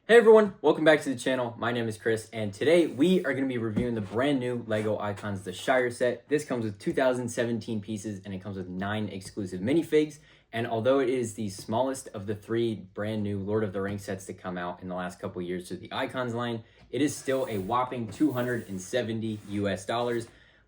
Hey everyone, welcome back to the channel. My name is Chris, and today we are going to be reviewing the brand new LEGO Icons, the Shire set. This comes with 2017 pieces, and it comes with 9 exclusive minifigs. And although it is the smallest of the 3 brand new Lord of the Rings sets to come out in the last couple years to the Icons line, it is still a whopping $270 US.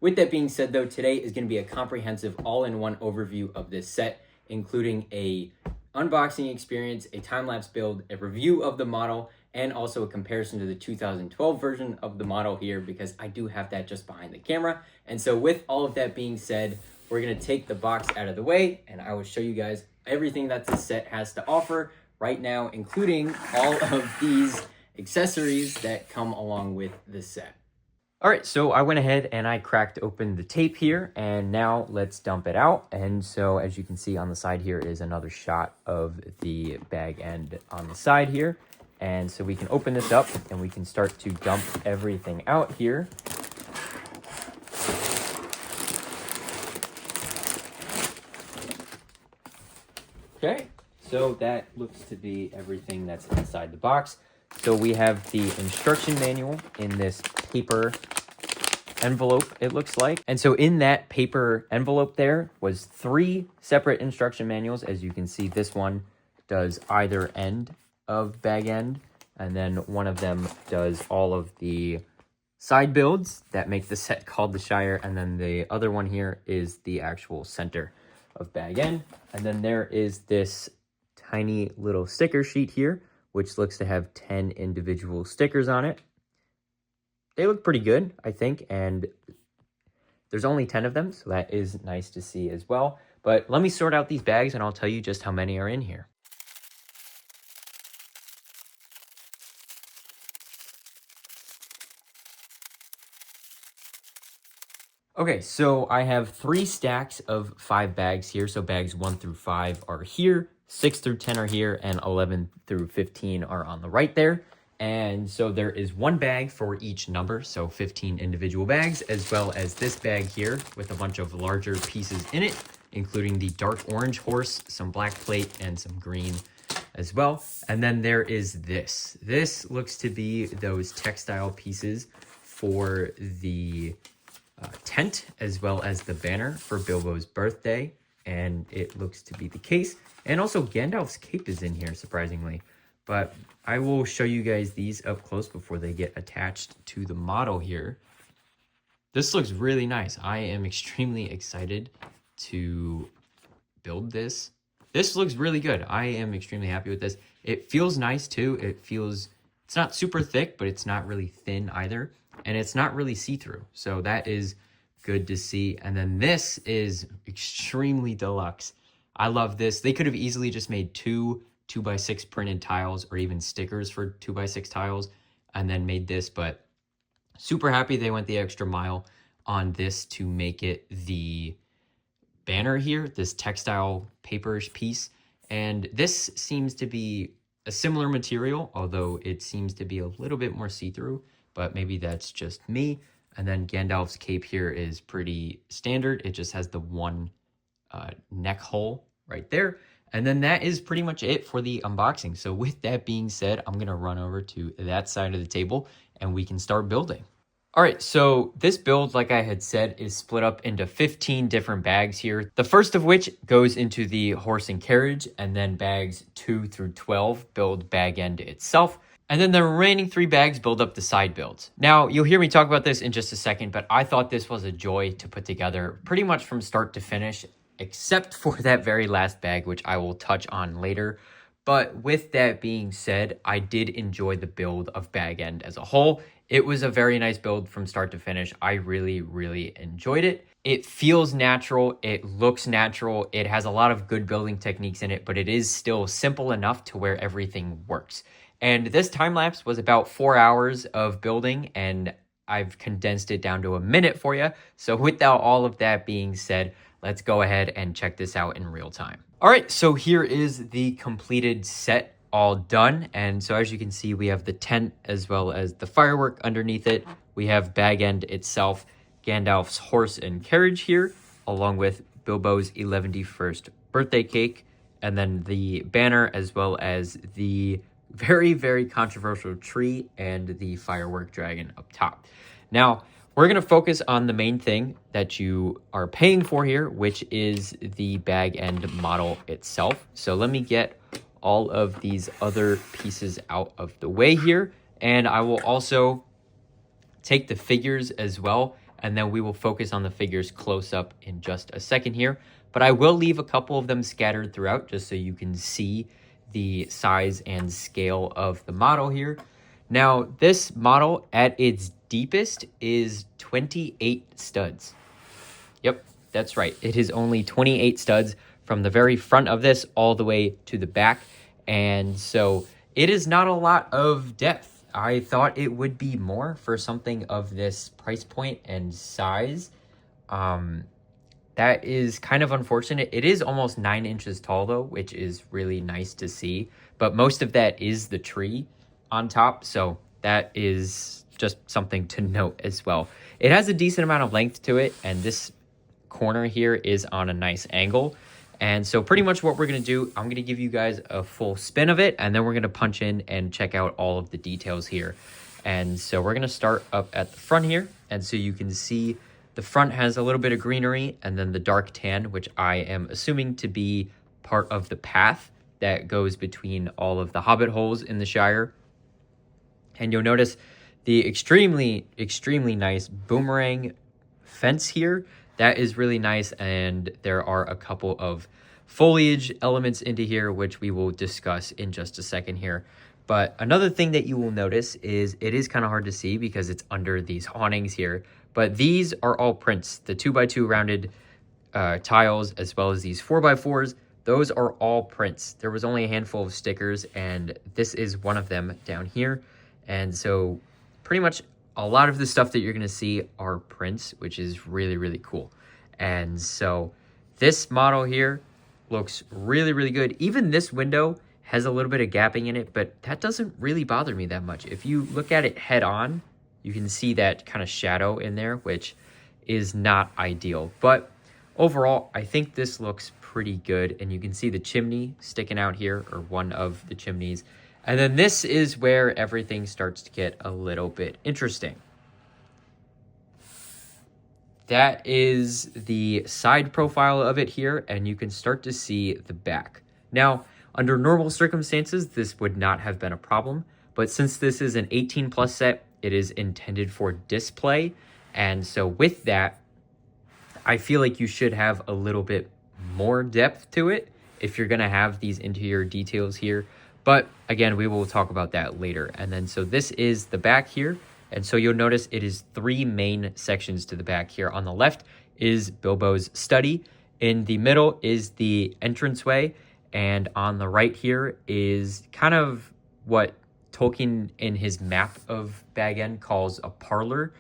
With that being said though, today is going to be a comprehensive all-in-one overview of this set, including a unboxing experience, a time-lapse build, a review of the model, and also a comparison to the 2012 version of the model here, because I do have that just behind the camera. And so with all of that being said, we're going to take the box out of the way, and I will show you guys everything that this set has to offer right now, including all of these accessories that come along with this set. All right, so I went ahead and I cracked open the tape here, and now let's dump it out. And so as you can see on the side here is another shot of the bag end on the side here. And so we can open this up and we can start to dump everything out here. Okay, so that looks to be everything that's inside the box. So we have the instruction manual in this paper envelope, it looks like. And so in that paper envelope there was 3 separate instruction manuals. As you can see, this one does either end of bag end, and then one of them does all of the side builds that make the set called the Shire, and then the other one here is the actual center of bag end. And then there is this tiny little sticker sheet here, which looks to have 10 individual stickers on it. They look pretty good, I think, and there's only 10 of them, so that is nice to see as well. But let me sort out these bags and I'll tell you just how many are in here. Okay, so I have 3 stacks of 5 bags here. So bags 1 through 5 are here, 6 through 10 are here, and 11 through 15 are on the right there. And so there is 1 bag for each number, so 15 individual bags, as well as this bag here with a bunch of larger pieces in it, including the dark orange horse, some black plate, and some green as well. And then there is this. This looks to be those textile pieces for the tent, as well as the banner for Bilbo's birthday, and it looks to be the case. And also Gandalf's cape is in here, surprisingly. But I will show you guys these up close before they get attached to the model here. This looks really nice. I am extremely excited to build this. This looks really good. I am extremely happy with this. It feels nice too. It's not super thick, but it's not really thin either. And it's not really see-through. So that is good to see. And then this is extremely deluxe. I love this. They could have easily just made 2 2x6 printed tiles, or even stickers for 2x6 tiles, and then made this, but super happy they went the extra mile on this to make it the banner here, this textile paperish piece. And this seems to be a similar material, although it seems to be a little bit more see-through, but maybe that's just me. And then Gandalf's cape here is pretty standard. It just has the 1 neck hole right there. And then that is pretty much it for the unboxing. So with that being said, I'm going to run over to that side of the table and we can start building. All right, so this build, like I had said, is split up into 15 different bags here. The first of which goes into the horse and carriage, and then bags 2 through 12 build bag end itself. And then the remaining 3 bags build up the side builds. Now, you'll hear me talk about this in just a second, but I thought this was a joy to put together pretty much from start to finish, except for that very last bag, which I will touch on later. But with that being said, I did enjoy the build of bag end as a whole. It was a very nice build from start to finish. I really, really enjoyed it. It feels natural. It looks natural. It has a lot of good building techniques in it, but it is still simple enough to where everything works. And this time lapse was about 4 hours of building, and I've condensed it down to a minute for you. So without all of that being said, let's go ahead and check this out in real time. All right, so here is the completed set all done. And so as you can see, we have the tent as well as the firework underneath it. We have bag end itself, Gandalf's horse and carriage here, along with Bilbo's 11th birthday cake, and then the banner as well as the very, very controversial tree and the firework dragon up top. Now, we're going to focus on the main thing that you are paying for here, which is the bag end model itself. So let me get all of these other pieces out of the way here. And I will also take the figures as well, and then we will focus on the figures close up in just a second here. But I will leave a couple of them scattered throughout just so you can see the size and scale of the model here. Now, this model at its deepest is 28 studs. Yep, that's right. It is only 28 studs from the very front of this all the way to the back. And so it is not a lot of depth. I thought it would be more for something of this price point and size. That is kind of unfortunate. It is almost 9 inches tall though, which is really nice to see. But most of that is the tree on top. So that is just something to note as well. It has a decent amount of length to it. And this corner here is on a nice angle. And so pretty much what we're going to do, I'm going to give you guys a full spin of it, and then we're going to punch in and check out all of the details here. And so we're going to start up at the front here. And so you can see the front has a little bit of greenery and then the dark tan, which I am assuming to be part of the path that goes between all of the hobbit holes in the Shire. And you'll notice the extremely, extremely nice boomerang fence here. That is really nice, and there are a couple of foliage elements into here, which we will discuss in just a second here. But another thing that you will notice is it is kind of hard to see because it's under these awnings here, but these are all prints. The 2x2 rounded tiles, as well as these 4x4s, those are all prints. There was only a handful of stickers, and this is one of them down here. And so pretty much a lot of the stuff that you're going to see are prints, which is really, really cool. And so this model here looks really, really good. Even this window has a little bit of gapping in it, but that doesn't really bother me that much. If you look at it head on, you can see that kind of shadow in there, which is not ideal. But overall, I think this looks pretty good. And you can see the chimney sticking out here, or one of the chimneys. And then this is where everything starts to get a little bit interesting. That is the side profile of it here, and you can start to see the back. Now, under normal circumstances, this would not have been a problem, but since this is an 18 plus set, it is intended for display. And so with that, I feel like you should have a little bit more depth to it if you're gonna have these interior details here. But again, we will talk about that later. And then so this is the back here. And so you'll notice it is 3 main sections to the back here. On the left is Bilbo's study. In the middle is the entranceway. And on the right here is kind of what Tolkien in his map of Bag End calls a parlor.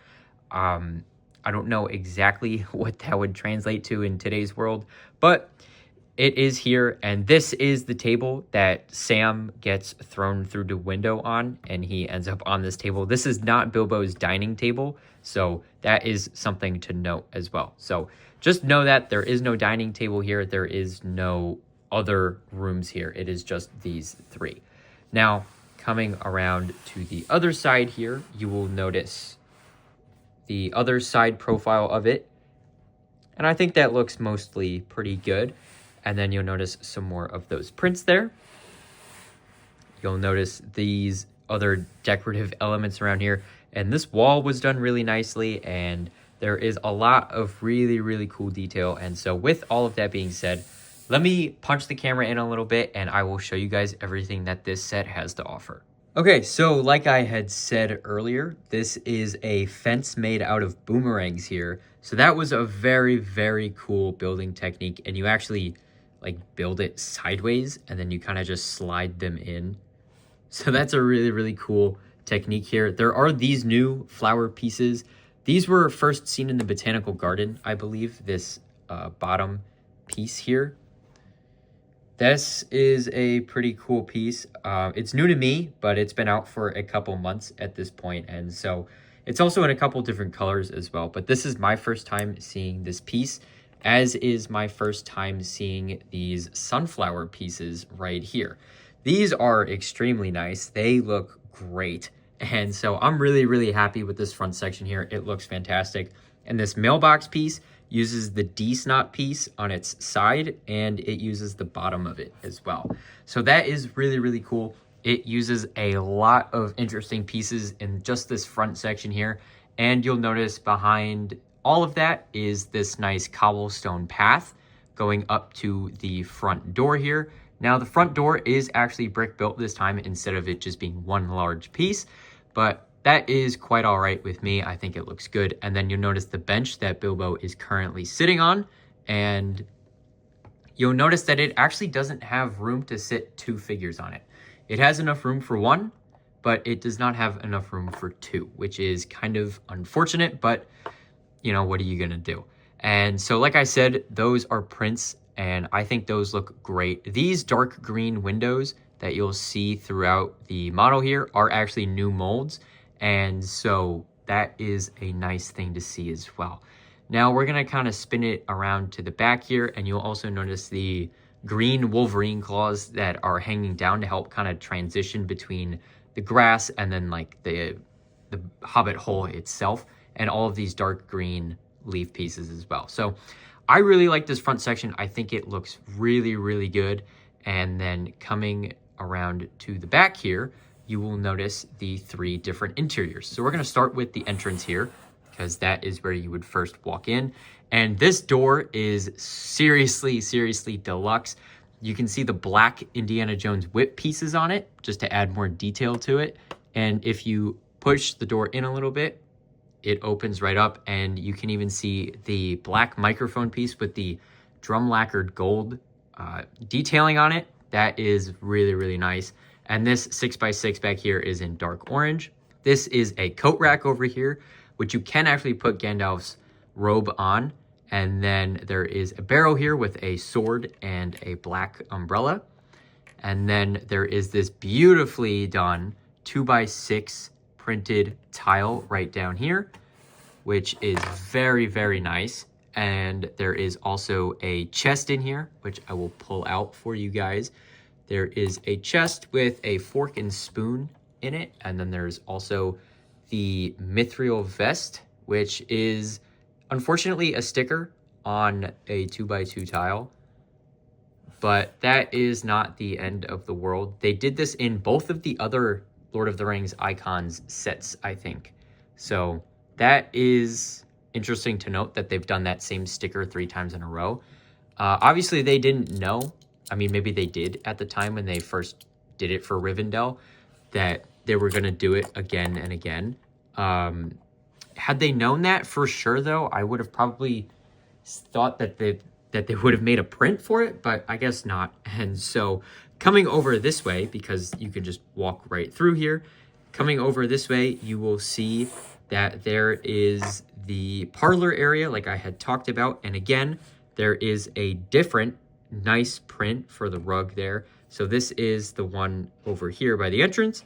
I don't know exactly what that would translate to in today's world, but it is here, and this is the table that Sam gets thrown through the window on, and he ends up on this table. This is not Bilbo's dining table, so that is something to note as well. So just know that there is no dining table here. There is no other rooms here. It is just these 3. Now, coming around to the other side here, you will notice the other side profile of it, and I think that looks mostly pretty good. And then you'll notice some more of those prints there. You'll notice these other decorative elements around here. And this wall was done really nicely. And there is a lot of really, really cool detail. And so with all of that being said, let me punch the camera in a little bit and I will show you guys everything that this set has to offer. Okay, so like I had said earlier, this is a fence made out of boomerangs here. So that was a very, very cool building technique. And you actually like build it sideways and then you kind of just slide them in. So that's a really, really cool technique here. There are these new flower pieces. These were first seen in the botanical garden, I believe, this bottom piece here. This is a pretty cool piece. It's new to me, but it's been out for a couple months at this point. And so it's also in a couple different colors as well. But this is my first time seeing this piece, as is my first time seeing these sunflower pieces right here. these are extremely nice. They look great. And so I'm really, really happy with this front section here. It looks fantastic. And this mailbox piece uses the D-snot piece on its side, and it uses the bottom of it as well. So that is really, really cool. It uses a lot of interesting pieces in just this front section here. And you'll notice behind all of that is this nice cobblestone path going up to the front door here. Now the front door is actually brick built this time instead of it just being one large piece, but that is quite all right with me. I think it looks good. And then you'll notice the bench that Bilbo is currently sitting on, and you'll notice that it actually doesn't have room to sit 2 figures on it. It has enough room for 1, but it does not have enough room for 2, which is kind of unfortunate, but you know, what are you gonna do? And so like I said, those are prints, and I think those look great. These dark green windows that you'll see throughout the model here are actually new molds, and so that is a nice thing to see as well. Now we're gonna kind of spin it around to the back here, and you'll also notice the green Wolverine claws that are hanging down to help kind of transition between the grass and then like the Hobbit hole itself, and all of these dark green leaf pieces as well. So I really like this front section. I think it looks really, really good. And then coming around to the back here, you will notice the 3 different interiors. So we're gonna start with the entrance here, because that is where you would first walk in. And this door is seriously, seriously deluxe. You can see the black Indiana Jones whip pieces on it, just to add more detail to it. And if you push the door in a little bit, it opens right up, and you can even see the black microphone piece with the drum lacquered gold detailing on it. That is really, really nice. And this 6x6 back here is in dark orange. This is a coat rack over here, which you can actually put Gandalf's robe on. And then there is a barrel here with a sword and a black umbrella. And then there is this beautifully done 2x6 printed tile right down here, which is very, very nice. And there is also a chest in here, which I will pull out for you guys. There is a chest with a fork and spoon in it. And then there's also the mithril vest, which is unfortunately a sticker on a 2x2 tile. But that is not the end of the world. They did this in both of the other Lord of the Rings icons sets, I think. So that is interesting to note that they've done that same sticker 3 times in a row. Obviously, they didn't know. I mean, maybe they did at the time when they first did it for Rivendell, that they were going to do it again and again. Had they known that for sure, though, I would have probably thought that they would have made a print for it, but I guess not. And so coming over this way, because you can just walk right through here, coming over this way, you will see that there is the parlor area like I had talked about. And again, there is a different nice print for the rug there. So this is the one over here by the entrance.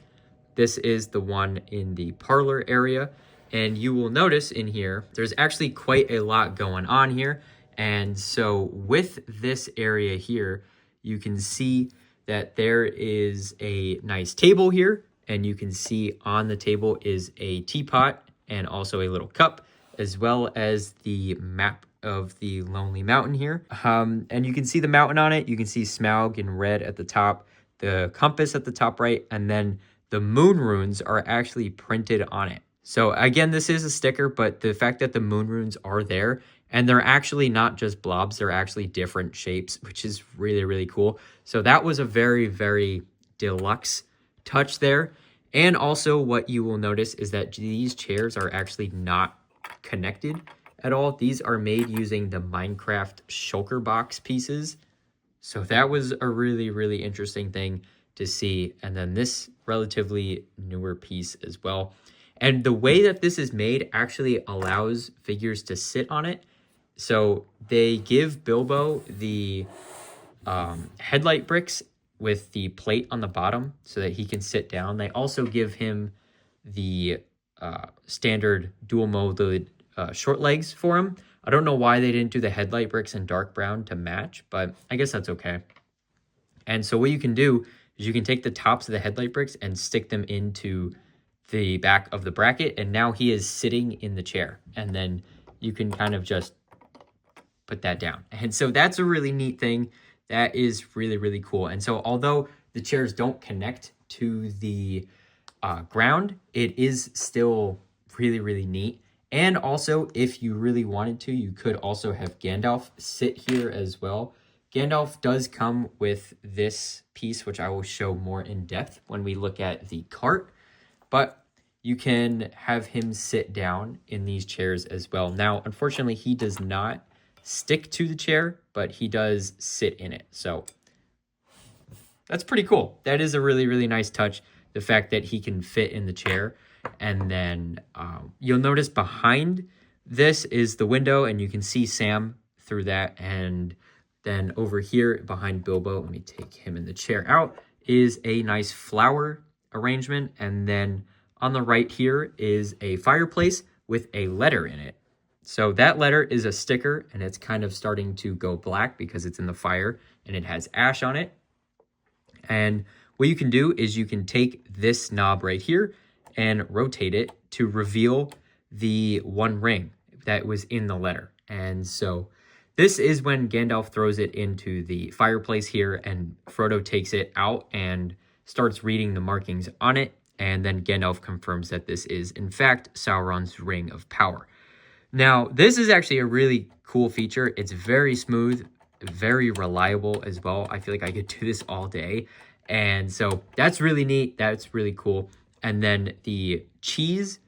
This is the one in the parlor area. And you will notice in here, there's actually quite a lot going on here. And so with this area here, you can see that there is a nice table here, and you can see on the table is a teapot and also a little cup, as well as the map of the Lonely Mountain here. And you can see the mountain on it. You can see Smaug in red at the top, the compass at the top right, and then the moon runes are actually printed on it. So again, this is a sticker, but the fact that the moon runes are there, and they're actually not just blobs, they're actually different shapes, which is really, really cool. So that was a very, very deluxe touch there. And also what you will notice is that these chairs are actually not connected at all. These are made using the Minecraft shulker box pieces. So that was a really, really interesting thing to see. And then this relatively newer piece as well. And the way that this is made actually allows figures to sit on it. So they give Bilbo the headlight bricks with the plate on the bottom so that he can sit down. They also give him the standard dual molded short legs for him. I don't know why they didn't do the headlight bricks in dark brown to match, but I guess that's okay. And so what you can do is you can take the tops of the headlight bricks and stick them into the back of the bracket, and now he is sitting in the chair, and then you can kind of just put that down. And so that's a really neat thing. That is really, really cool. And so although the chairs don't connect to the ground, it is still really, really neat. And also, if you really wanted to, you could also have Gandalf sit here as well. Gandalf does come with this piece, which I will show more in depth when we look at the cart, but you can have him sit down in these chairs as well. Now, unfortunately, he does not stick to the chair, but he does sit in it. So that's pretty cool. That is a really, really nice touch, the fact that he can fit in the chair. And then you'll notice behind this is the window, and you can see Sam through that. And then over here behind Bilbo, let me take him in the chair out, is a nice flower arrangement. And then on the right here is a fireplace with a letter in it. So that letter is a sticker, and it's kind of starting to go black because it's in the fire and it has ash on it. And what you can do is you can take this knob right here and rotate it to reveal the one ring that was in the letter. And so this is when Gandalf throws it into the fireplace here, and Frodo takes it out and starts reading the markings on it. And then Gandalf confirms that this is, in fact, Sauron's Ring of Power. Now, this is actually a really cool feature. It's very smooth, very reliable as well. I feel like I could do this all day. And so that's really neat. That's really cool. And then the cheese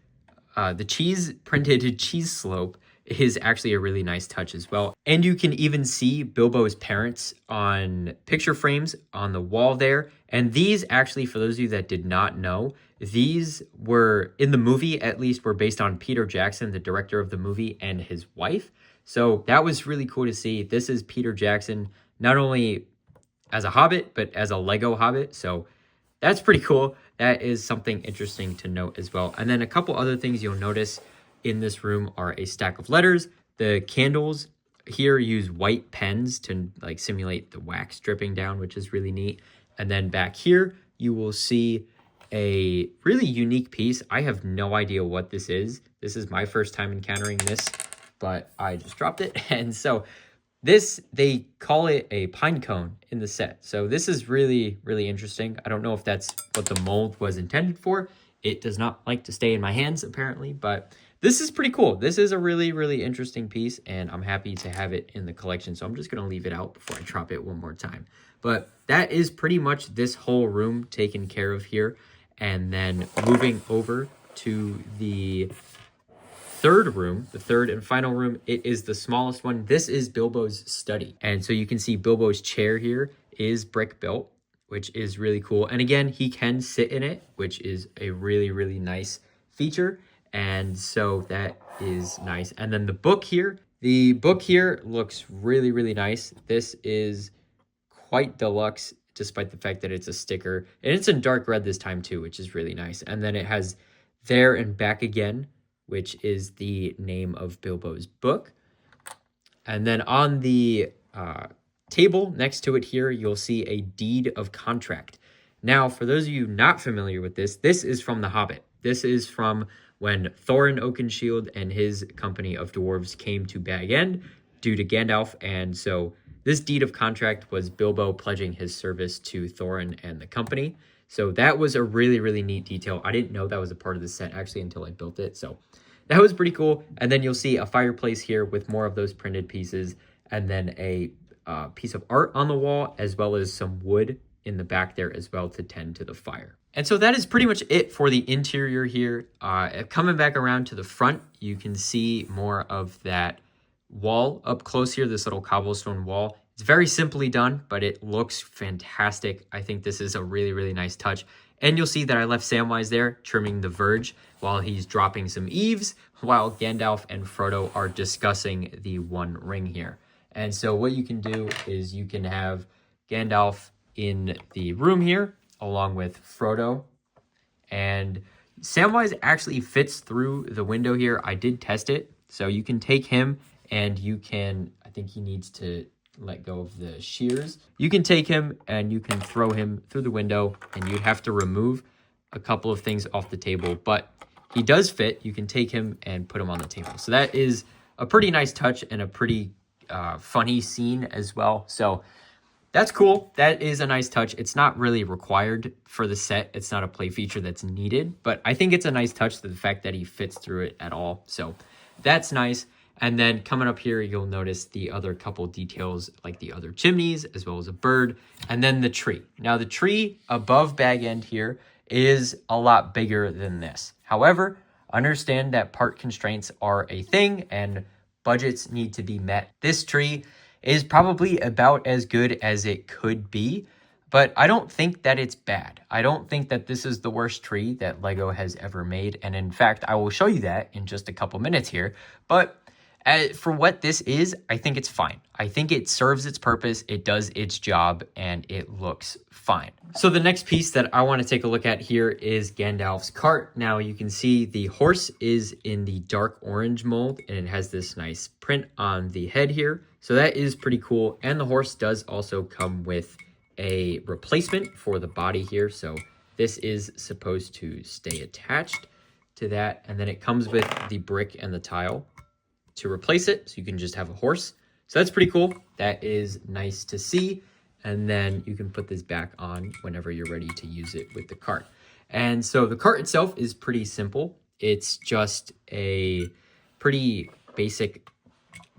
printed cheese slope is actually a really nice touch as well. And you can even see Bilbo's parents on picture frames on the wall there. And these actually, for those of you that did not know, these were, in the movie at least, were based on Peter Jackson, the director of the movie, and his wife. So that was really cool to see. This is Peter Jackson, not only as a Hobbit, but as a Lego Hobbit. So that's pretty cool. That is something interesting to note as well. And then a couple other things you'll notice in this room are a stack of letters. The candles here use white pens to like simulate the wax dripping down, which is really neat. And then back here, you will see a really unique piece. I have no idea what this is. This is my first time encountering this, but I just dropped it. And so this, they call it a pine cone in the set. So this is really, really interesting. I don't know if that's what the mold was intended for. It does not like to stay in my hands, apparently, but this is pretty cool. This is a really, really interesting piece, and I'm happy to have it in the collection. So I'm just going to leave it out before I drop it one more time. But that is pretty much this whole room taken care of here. And then moving over to the third room, the third and final room, it is the smallest one. This is Bilbo's study. And so you can see Bilbo's chair here is brick built, which is really cool. And again, he can sit in it, which is a really, really nice feature. And so that is nice. And then the book here looks really, really nice. This is quite deluxe, despite the fact that it's a sticker. And it's in dark red this time too, which is really nice. And then it has There and Back Again, which is the name of Bilbo's book. And then on the table next to it here, you'll see a deed of contract. Now, for those of you not familiar with this, this is from The Hobbit. This is from when Thorin Oakenshield and his company of dwarves came to Bag End due to Gandalf. And so this deed of contract was Bilbo pledging his service to Thorin and the company. So that was a really, really neat detail. I didn't know that was a part of the set actually until I built it. So that was pretty cool. And then you'll see a fireplace here with more of those printed pieces, and then a piece of art on the wall, as well as some wood in the back there as well to tend to the fire. And so that is pretty much it for the interior here. Coming back around to the front, you can see more of that wall up close here, this little cobblestone wall. It's very simply done, but it looks fantastic. I think this is a really, really nice touch. And you'll see that I left Samwise there trimming the verge while he's dropping some eaves, while Gandalf and Frodo are discussing the One Ring here. And so what you can do is you can have Gandalf in the room here, along with Frodo. And Samwise actually fits through the window here. I did test it. So you can take him and you can, I think he needs to let go of the shears. You can take him and you can throw him through the window, and you'd have to remove a couple of things off the table, but he does fit. You can take him and put him on the table. So that is a pretty nice touch and a pretty funny scene as well. So that's cool. That is a nice touch. It's not really required for the set. It's not a play feature that's needed, but I think it's a nice touch to the fact that he fits through it at all. So that's nice. And then coming up here, you'll notice the other couple details like the other chimneys as well as a bird, and then the tree. Now the tree above bag end here is a lot bigger than this. However, understand that part constraints are a thing and budgets need to be met. This tree is probably about as good as it could be, but I don't think that it's bad. I don't think that this is the worst tree that Lego has ever made. And in fact, I will show you that in just a couple minutes here. But for what this is, I think it's fine. I think it serves its purpose, it does its job, and it looks fine. So the next piece that I want to take a look at here is Gandalf's cart. Now you can see the horse is in the dark orange mold, and it has this nice print on the head here. So that is pretty cool. And the horse does also come with a replacement for the body here. So this is supposed to stay attached to that. And then it comes with the brick and the tile to replace it. So you can just have a horse. So that's pretty cool. That is nice to see. And then you can put this back on whenever you're ready to use it with the cart. And so the cart itself is pretty simple. It's just a pretty basic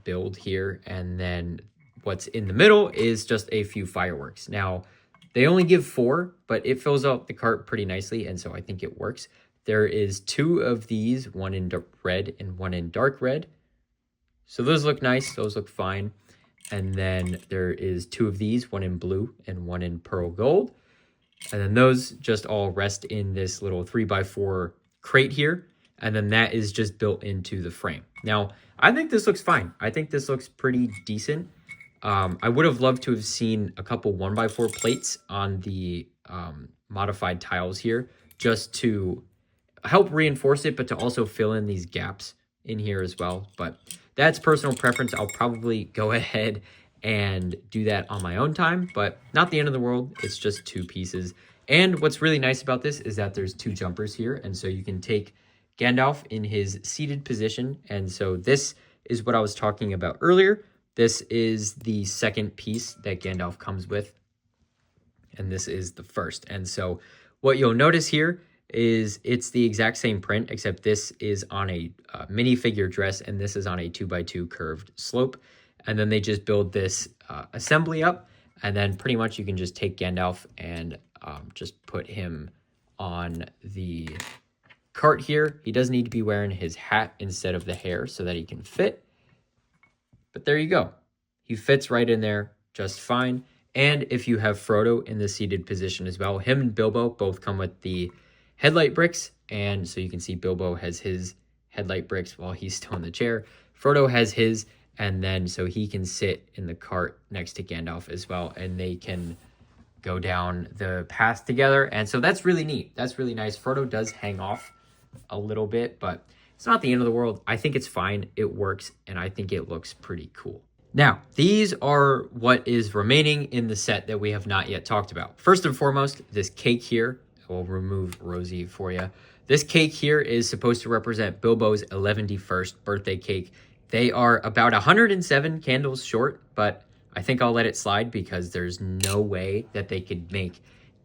build here, and then what's in the middle is just a few fireworks. Now they only give 4, but it fills out the cart pretty nicely, and so I think it works. There is 2 of these, one in red and one in dark red, so those look nice, those look fine. And then there is 2 of these, one in blue and one in pearl gold, and then those just all rest in this little 3x4 crate here, and then that is just built into the frame. Now I think this looks fine. I think this looks pretty decent. I would have loved to have seen a couple 1x4 plates on the modified tiles here just to help reinforce it, but to also fill in these gaps in here as well. But that's personal preference. I'll probably go ahead and do that on my own time, but not the end of the world. It's just 2 pieces. And what's really nice about this is that there's 2 jumpers here, and so you can take Gandalf in his seated position. And so this is what I was talking about earlier. This is the second piece that Gandalf comes with, and this is the first. And so what you'll notice here is it's the exact same print, except this is on a minifigure dress, and this is on a 2x2 curved slope. And then they just build this assembly up, and then pretty much you can just take Gandalf and just put him on the cart here. He does need to be wearing his hat instead of the hair so that he can fit. But there you go. He fits right in there just fine. And if you have Frodo in the seated position as well, him and Bilbo both come with the headlight bricks. And so you can see Bilbo has his headlight bricks while he's still in the chair. Frodo has his, and then so he can sit in the cart next to Gandalf as well, and they can go down the path together. And so that's really neat. That's really nice. Frodo does hang off a little bit, but it's not the end of the world. I think it's fine. It works, and I think it looks pretty cool. Now, these are what is remaining in the set that we have not yet talked about. First and foremost, this cake here. I will remove Rosie for you. This cake here is supposed to represent Bilbo's 11st birthday cake. They are about 107 candles short, but I think I'll let it slide because there's no way that they could make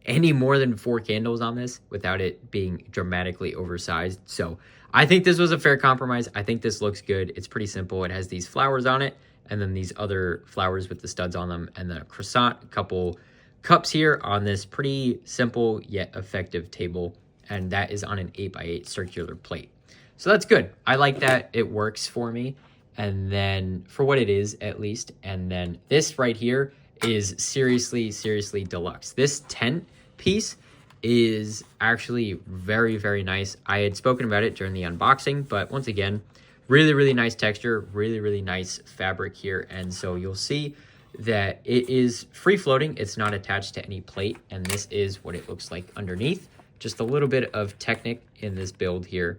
any more than 4 candles on this without it being dramatically oversized. So I think this was a fair compromise. I think this looks good. It's pretty simple. It has these flowers on it, and then these other flowers with the studs on them, and then a croissant, a couple cups here on this pretty simple yet effective table, and that is on an 8x8 circular plate. So that's good. I like that. It works for me, and then for what it is at least. And then this right here is seriously deluxe. This tent piece is actually very, very nice. I had spoken about it during the unboxing, but once again, really nice texture, really nice fabric here. And so you'll see that it is free floating. It's not attached to any plate, and this is what it looks like underneath. Just a little bit of Technic in this build here,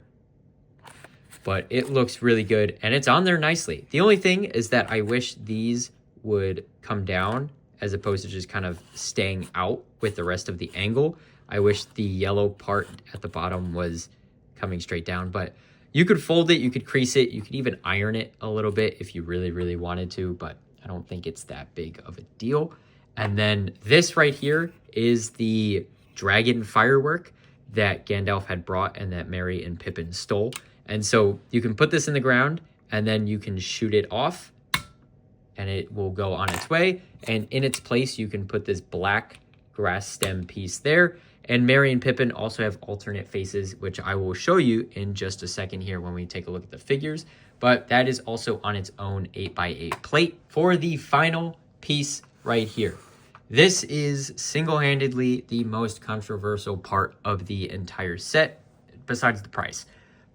but it looks really good, and it's on there nicely. The only thing is that I wish these would come down as opposed to just kind of staying out with the rest of the angle. I wish the yellow part at the bottom was coming straight down, but you could fold it, you could crease it, you could even iron it a little bit if you really, really wanted to, but I don't think it's that big of a deal. And then this right here is the dragon firework that Gandalf had brought and that Merry and Pippin stole. And so you can put this in the ground and then you can shoot it off and it will go on its way. And in its place, you can put this black grass stem piece there. And Merry and Pippin also have alternate faces, which I will show you in just a second here when we take a look at the figures. But that is also on its own 8x8 plate. For the final piece right here, this is single-handedly the most controversial part of the entire set, besides the price.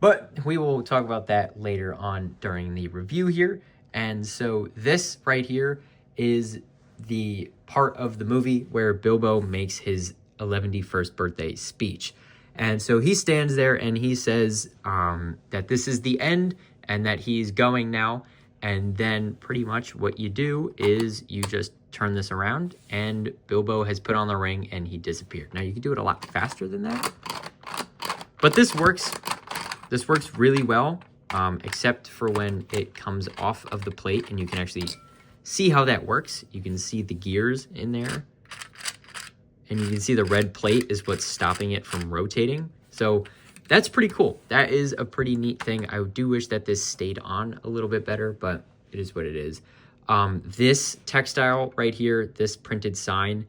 But we will talk about that later on during the review here. And so this right here is the part of the movie where Bilbo makes his 11st birthday speech. And so he stands there and he says that this is the end and that he's going now. And then pretty much what you do is you just turn this around and Bilbo has put on the ring and he disappeared. Now you can do it a lot faster than that, but this works. This works really well, except for when it comes off of the plate and you can actually see how that works. You can see the gears in there and you can see the red plate is what's stopping it from rotating. So that's pretty cool. That is a pretty neat thing. I do wish that this stayed on a little bit better, but it is what it is. This textile right here, this printed sign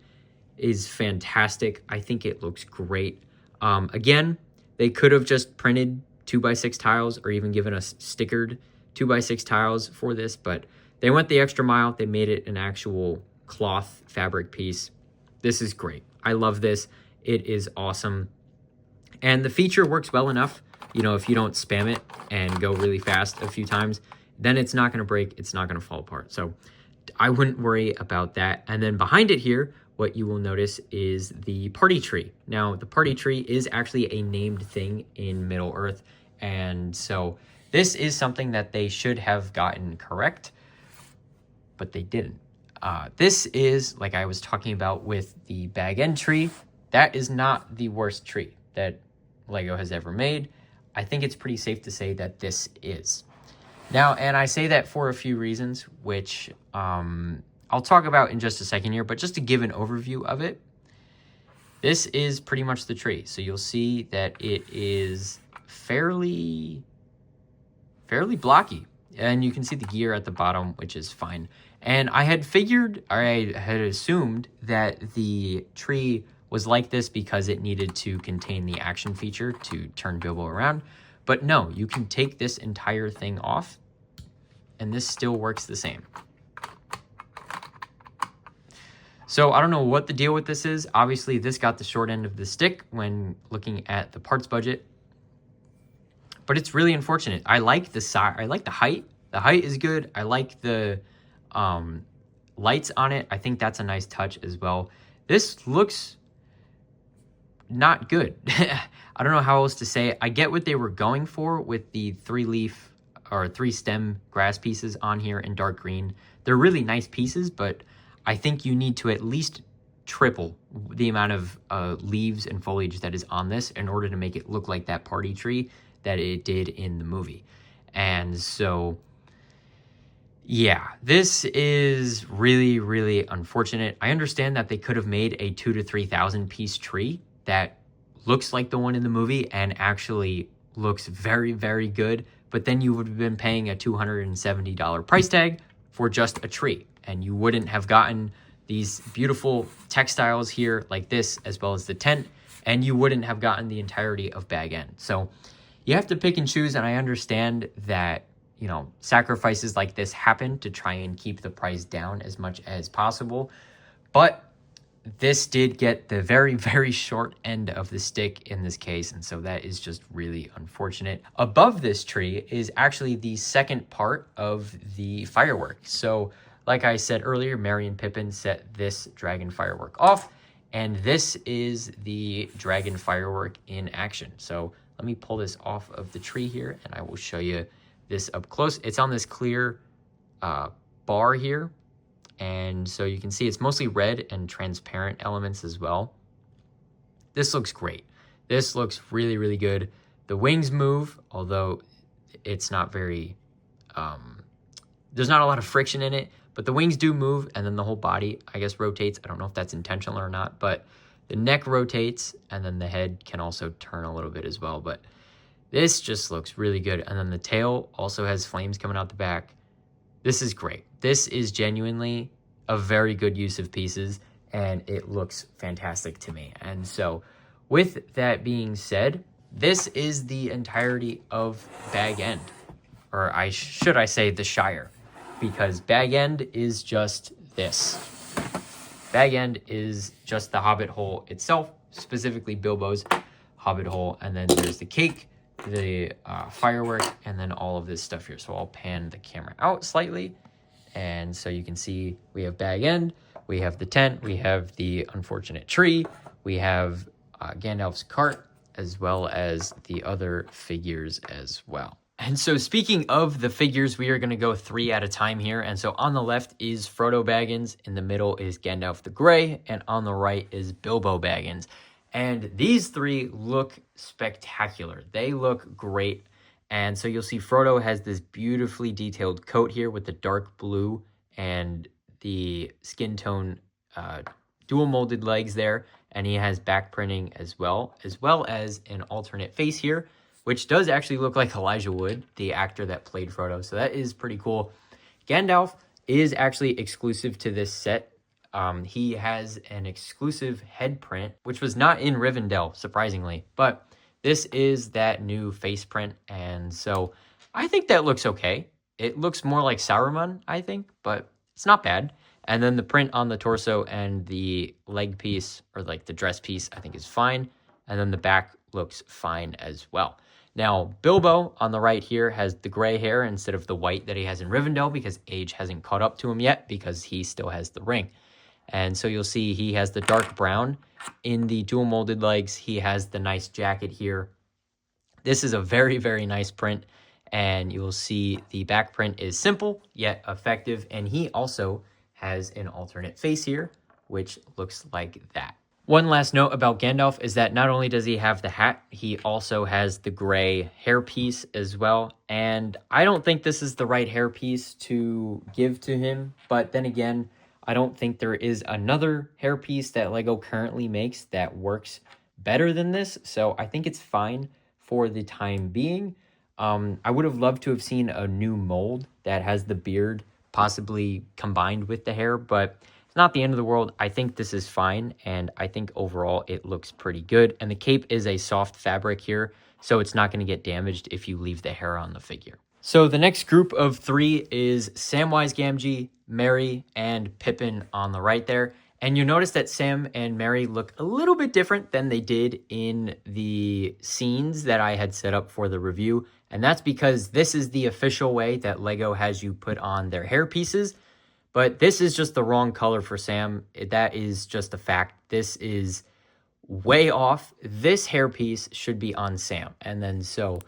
is fantastic. I think it looks great. Again, they could have just printed 2x6 tiles or even given us stickered 2x6 tiles for this, but they went the extra mile. They made it an actual cloth fabric piece. This is great. I love this. It is awesome. And the feature works well enough. You know, if you don't spam it and go really fast a few times, then it's not going to break. It's not going to fall apart. So I wouldn't worry about that. And then behind it here, what you will notice is the party tree. Now, the party tree is actually a named thing in Middle-earth. And so this is something that they should have gotten correct, but they didn't. This is, like I was talking about with the Bag End tree, that is not the worst tree that Lego has ever made. I think it's pretty safe to say that this is. Now, and I say that for a few reasons, which I'll talk about in just a second here, but just to give an overview of it, this is pretty much the tree. So you'll see that it is fairly blocky, and you can see the gear at the bottom, which is fine. And I had figured, or I had assumed that the tree was like this because it needed to contain the action feature to turn Bilbo around. But no, you can take this entire thing off and this still works the same. So I don't know what the deal with this is. Obviously, this got the short end of the stick when looking at the parts budget. But it's really unfortunate. I like the size. I like the height. The height is good. I like the lights on it. I think that's a nice touch as well. This looks not good. I don't know how else to say it. I get what they were going for with the 3-leaf or 3-stem grass pieces on here in dark green. They're really nice pieces, but I think you need to at least triple the amount of leaves and foliage that is on this in order to make it look like that party tree that it did in the movie. And so, yeah, this is really, really unfortunate. I understand that they could have made a 2,000 to 3,000 piece tree that looks like the one in the movie and actually looks very, very good. But then you would have been paying a $270 price tag for just a tree. And you wouldn't have gotten these beautiful textiles here like this, as well as the tent. And you wouldn't have gotten the entirety of Bag End. So you have to pick and choose. And I understand that, you know, sacrifices like this happen to try and keep the price down as much as possible. But this did get the very, very short end of the stick in this case, and so that is just really unfortunate. Above this tree is actually the second part of the firework. So, like I said earlier, Merry and Pippin set this dragon firework off, and this is the dragon firework in action. So, let me pull this off of the tree here, and I will show you this up close. It's on this clear bar here. And so you can see it's mostly red and transparent elements as well. This looks great. This looks really, really good. The wings move, although it's not very, there's not a lot of friction in it, but the wings do move, and then the whole body, I guess, rotates. I don't know if that's intentional or not, but the neck rotates, and then the head can also turn a little bit as well. But this just looks really good. And then the tail also has flames coming out the back. This is great. This is genuinely a very good use of pieces, and it looks fantastic to me. And so with that being said, this is the entirety of Bag End, or should I say the Shire, because Bag End is just this. Bag End is just the Hobbit hole itself, specifically Bilbo's Hobbit hole, and then there's the cake, the firework, and then all of this stuff here. So I'll pan the camera out slightly, and so you can see we have Bag End, we have the tent, we have the unfortunate tree, we have Gandalf's cart, as well as the other figures as well. And so speaking of the figures, we are going to go 3 at a time here. And so on the left is Frodo Baggins, in the middle is Gandalf the Grey, and on the right is Bilbo Baggins. And these 3 look spectacular. They look great. And so you'll see Frodo has this beautifully detailed coat here with the dark blue and the skin tone dual molded legs there. And he has back printing as well as an alternate face here, which does actually look like Elijah Wood, the actor that played Frodo. So that is pretty cool. Gandalf is actually exclusive to this set. He has an exclusive head print, which was not in Rivendell, surprisingly. But this is that new face print, and so I think that looks okay. It looks more like Saruman, I think, but it's not bad. And then the print on the torso and the leg piece, or like the dress piece, I think is fine. And then the back looks fine as well. Now, Bilbo on the right here has the gray hair instead of the white that he has in Rivendell, because age hasn't caught up to him yet, because he still has the ring. And so you'll see he has the dark brown in the dual molded legs. He has the nice jacket here. This is a very, very nice print. And you'll see the back print is simple yet effective. And he also has an alternate face here, which looks like that. One last note about Gandalf is that not only does he have the hat, he also has the gray hairpiece as well. And I don't think this is the right hairpiece to give to him. But then again, I don't think there is another hairpiece that LEGO currently makes that works better than this. So I think it's fine for the time being. I would have loved to have seen a new mold that has the beard possibly combined with the hair, but it's not the end of the world. I think this is fine, and I think overall it looks pretty good. And the cape is a soft fabric here, so it's not going to get damaged if you leave the hair on the figure. So the next group of 3 is Samwise Gamgee, Merry, and Pippin on the right there. And you notice that Sam and Merry look a little bit different than they did in the scenes that I had set up for the review. And that's because this is the official way that LEGO has you put on their hair pieces. But this is just the wrong color for Sam. That is just a fact. This is way off. This hairpiece should be on Sam. And then so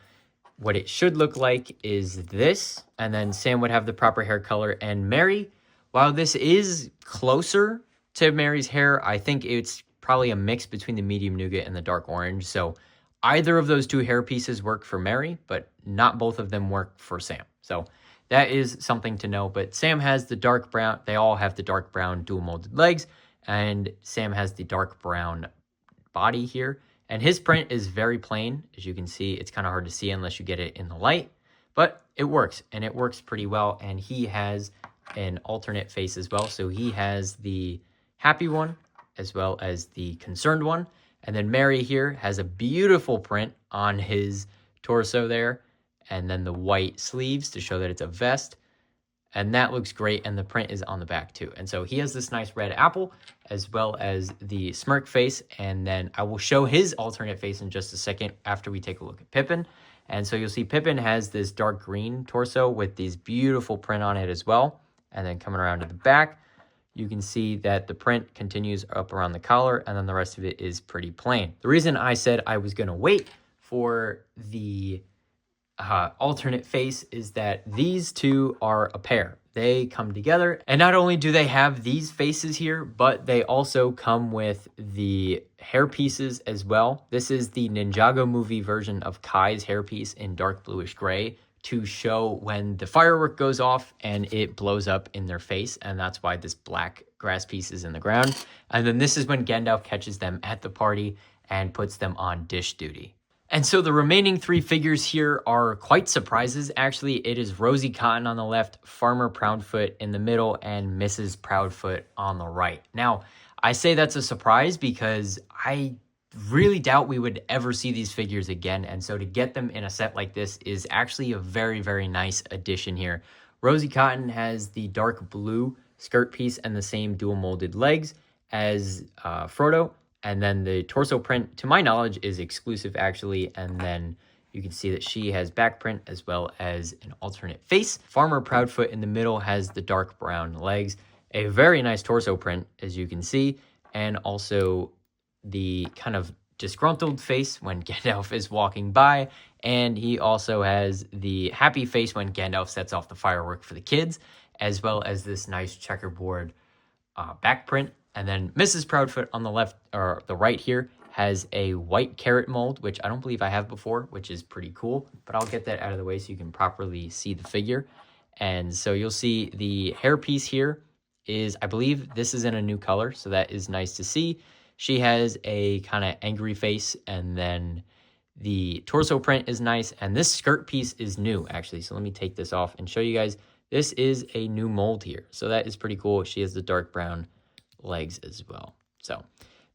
what it should look like is this. And then Sam would have the proper hair color. And Merry, while this is closer to Merry's hair, I think it's probably a mix between the medium nougat and the dark orange. So either of those 2 hair pieces work for Merry, but not both of them work for Sam. So that is something to know. But Sam has the dark brown. They all have the dark brown dual molded legs. And Sam has the dark brown body here. And his print is very plain. As you can see, it's kind of hard to see unless you get it in the light. But it works, and it works pretty well. And he has an alternate face as well. So he has the happy one as well as the concerned one. And then Merry here has a beautiful print on his torso there. And then the white sleeves to show that it's a vest. And that looks great. And the print is on the back too. And so he has this nice red apple as well as the smirk face. And then I will show his alternate face in just a second after we take a look at Pippin. And so you'll see Pippin has this dark green torso with these beautiful print on it as well. And then coming around to the back, you can see that the print continues up around the collar, and then the rest of it is pretty plain. The reason I said I was going to wait for the alternate face is that these two are a pair. They come together, and not only do they have these faces here, but they also come with the hair pieces as well. This is the Ninjago movie version of Kai's hairpiece in dark bluish gray to show when the firework goes off and it blows up in their face, and that's why this black grass piece is in the ground. And then this is when Gandalf catches them at the party and puts them on dish duty. And so the remaining three figures here are quite surprises. Actually, it is Rosie Cotton on the left, Farmer Proudfoot in the middle, and Mrs. Proudfoot on the right. Now, I say that's a surprise because I really doubt we would ever see these figures again. And so to get them in a set like this is actually a very, very nice addition here. Rosie Cotton has the dark blue skirt piece and the same dual molded legs as Frodo. And then the torso print, to my knowledge, is exclusive actually. And then you can see that she has back print as well as an alternate face. Farmer Proudfoot in the middle has the dark brown legs, a very nice torso print, as you can see, and also the kind of disgruntled face when Gandalf is walking by. And he also has the happy face when Gandalf sets off the firework for the kids, as well as this nice checkerboard back print. And then Mrs. Proudfoot on the left, or the right here, has a white carrot mold, which I don't believe I have before, which is pretty cool. But I'll get that out of the way so you can properly see the figure. And so you'll see the hairpiece here is, I believe this is in a new color, so that is nice to see. She has a kind of angry face, and then the torso print is nice. And this skirt piece is new, actually. So let me take this off and show you guys. This is a new mold here. So that is pretty cool. She has the dark brown legs as well. So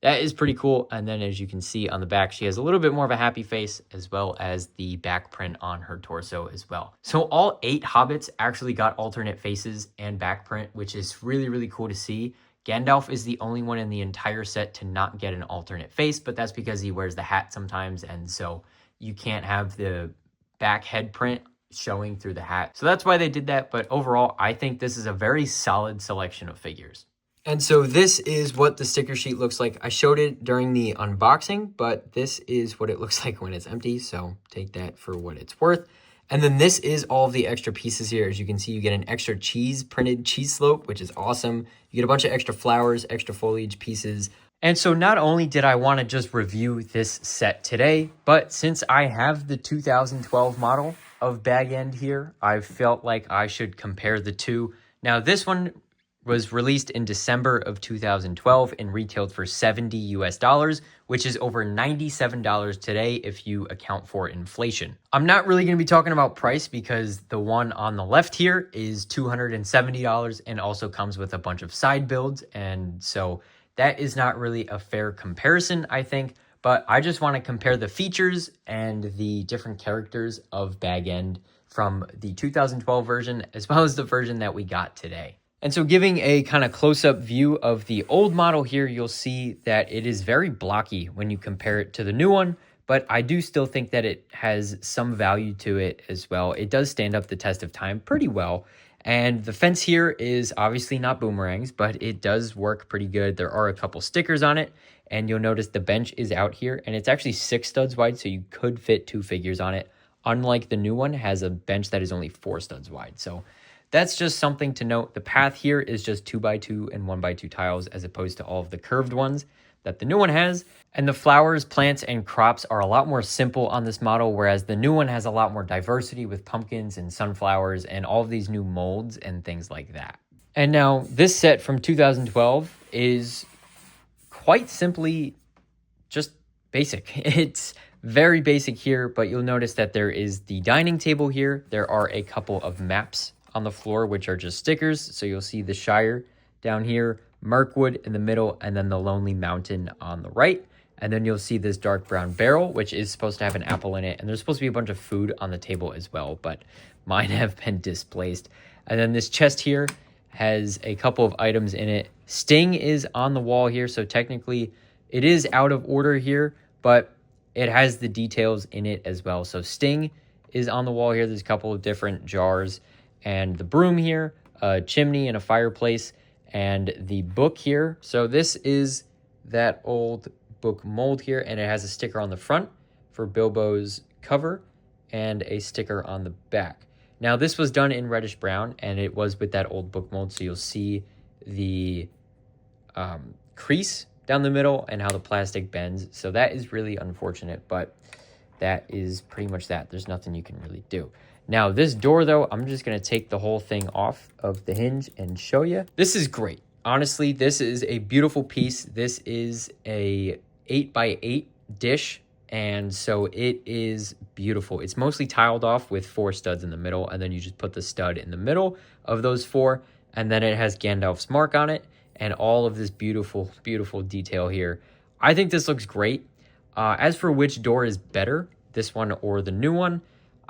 that is pretty cool. And then as you can see on the back, she has a little bit more of a happy face as well as the back print on her torso as well. So all 8 hobbits actually got alternate faces and back print, which is really, really cool to see. Gandalf is the only one in the entire set to not get an alternate face, but that's because he wears the hat sometimes. And so you can't have the back head print showing through the hat. So that's why they did that. But overall, I think this is a very solid selection of figures. And so this is what the sticker sheet looks like. I showed it during the unboxing, but this is what it looks like when it's empty. So take that for what it's worth. And then this is all of the extra pieces here. As you can see, you get an extra printed cheese slope, which is awesome. You get a bunch of extra flowers, extra foliage pieces. And so not only did I want to just review this set today, but since I have the 2012 model of Bag End here, I felt like I should compare the two. Now this one was released in December of 2012 and retailed for $70 US, which is over $97 today if you account for inflation. I'm not really going to be talking about price because the one on the left here is $270 and also comes with a bunch of side builds. And so that is not really a fair comparison, I think. But I just want to compare the features and the different characters of Bag End from the 2012 version as well as the version that we got today. And so giving a kind of close-up view of the old model here, you'll see that it is very blocky when you compare it to the new one, but I do still think that it has some value to it as well. It does stand up the test of time pretty well. And the fence here is obviously not boomerangs, but it does work pretty good. There are a couple stickers on it, and you'll notice the bench is out here, and it's actually 6 studs wide, so you could fit 2 figures on it. Unlike the new one, has a bench that is only 4 studs wide. So that's just something to note. The path here is just 2x2 and 1x2 tiles as opposed to all of the curved ones that the new one has. And the flowers, plants, and crops are a lot more simple on this model, whereas the new one has a lot more diversity with pumpkins and sunflowers and all of these new molds and things like that. And now this set from 2012 is quite simply just basic. It's very basic here, but you'll notice that there is the dining table here. There are a couple of maps on the floor, which are just stickers. So you'll see the Shire down here, Mirkwood in the middle, and then the Lonely Mountain on the right. And then you'll see this dark brown barrel, which is supposed to have an apple in it. And there's supposed to be a bunch of food on the table as well, but mine have been displaced. And then this chest here has a couple of items in it. Sting is on the wall here, so technically it is out of order here, but it has the details in it as well. So Sting is on the wall here. There's a couple of different jars. And the broom here, a chimney and a fireplace, and the book here. So this is that old book mold here, and it has a sticker on the front for Bilbo's cover. and a sticker on the back. Now, this was done in reddish brown, and it was with that old book mold, so you'll see the crease down the middle and how the plastic bends. So that is really unfortunate, but that is pretty much that. There's nothing you can really do. Now, this door, though, I'm just going to take the whole thing off of the hinge and show you. This is great. Honestly, this is a beautiful piece. This is a 8x8 dish, and so it is beautiful. It's mostly tiled off with 4 studs in the middle, and then you just put the stud in the middle of those 4, and then it has Gandalf's mark on it, and all of this beautiful, beautiful detail here. I think this looks great. As for which door is better, this one or the new one,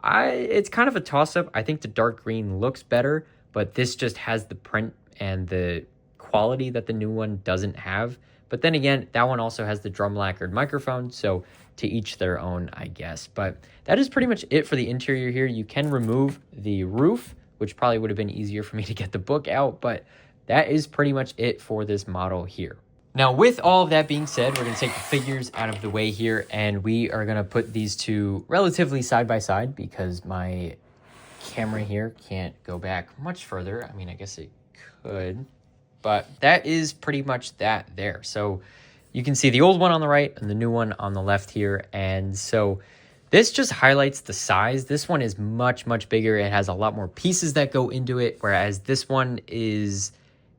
it's kind of a toss-up. I think the dark green looks better, but this just has the print and the quality that the new one doesn't have. But then again, that one also has the drum lacquered microphone, so to each their own, I guess. But that is pretty much it for the interior here. You can remove the roof, which probably would have been easier for me to get the book out, but that is pretty much it for this model here. Now, with all of that being said, we're going to take the figures out of the way here, and we are going to put these two relatively side by side because my camera here can't go back much further. I mean, I guess it could, but that is pretty much that there. So you can see the old one on the right and the new one on the left here. And so this just highlights the size. This one is much, much bigger. It has a lot more pieces that go into it, whereas this one is...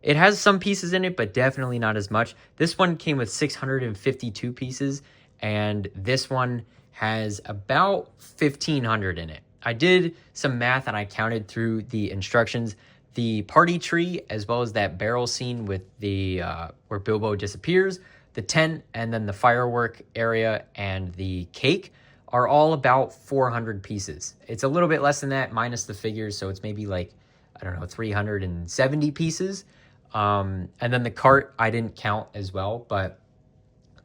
It has some pieces in it, but definitely not as much. This one came with 652 pieces, and this one has about 1,500 in it. I did some math, and I counted through the instructions. The party tree, as well as that barrel scene with the where Bilbo disappears, the tent, and then the firework area and the cake are all about 400 pieces. It's a little bit less than that, minus the figures, so it's maybe like, I don't know, 370 pieces. And then the cart, I didn't count as well, but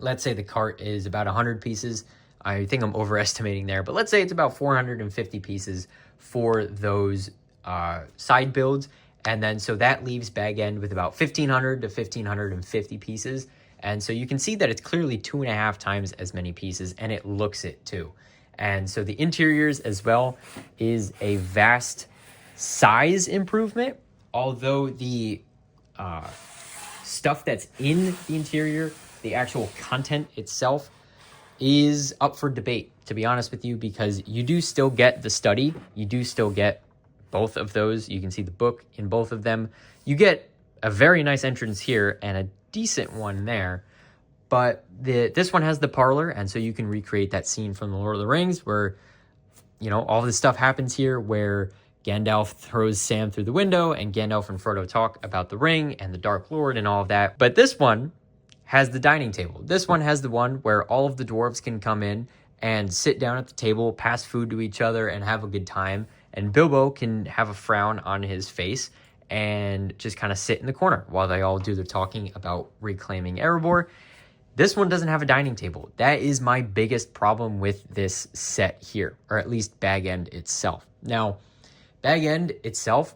let's say the cart is about 100 pieces. I think I'm overestimating there, but let's say it's about 450 pieces for those side builds. And then so that leaves Bag End with about 1,500 to 1,550 pieces. And so you can see that it's clearly 2.5 times as many pieces, and it looks it too. And so the interiors as well is a vast size improvement, although the stuff that's in the interior, the actual content itself, is up for debate, to be honest with you, because you do still get the study. You do still get both of those. You can see the book in both of them. You get a very nice entrance here and a decent one there. But this one has the parlor, and so you can recreate that scene from The Lord of the Rings where, you know, all this stuff happens here where Gandalf throws Sam through the window, and Gandalf and Frodo talk about the ring and the Dark Lord and all of that. But this one has the dining table. This one has the one where all of the dwarves can come in and sit down at the table, pass food to each other, and have a good time. And Bilbo can have a frown on his face and just kind of sit in the corner while they all do their talking about reclaiming Erebor. This one doesn't have a dining table. That is my biggest problem with this set here, or at least Bag End itself. Now, Bag End itself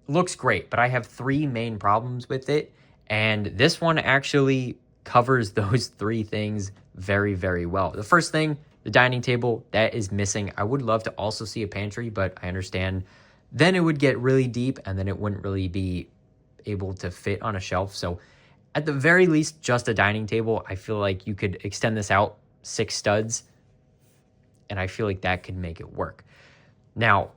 looks great, but I have 3 main problems with it, and this one actually covers those 3 things very, very well. The first thing, the dining table, that is missing. I would love to also see a pantry, but I understand then it would get really deep, and then it wouldn't really be able to fit on a shelf. So at the very least, just a dining table. I feel like you could extend this out 6 studs, and I feel like that could make it work. Now,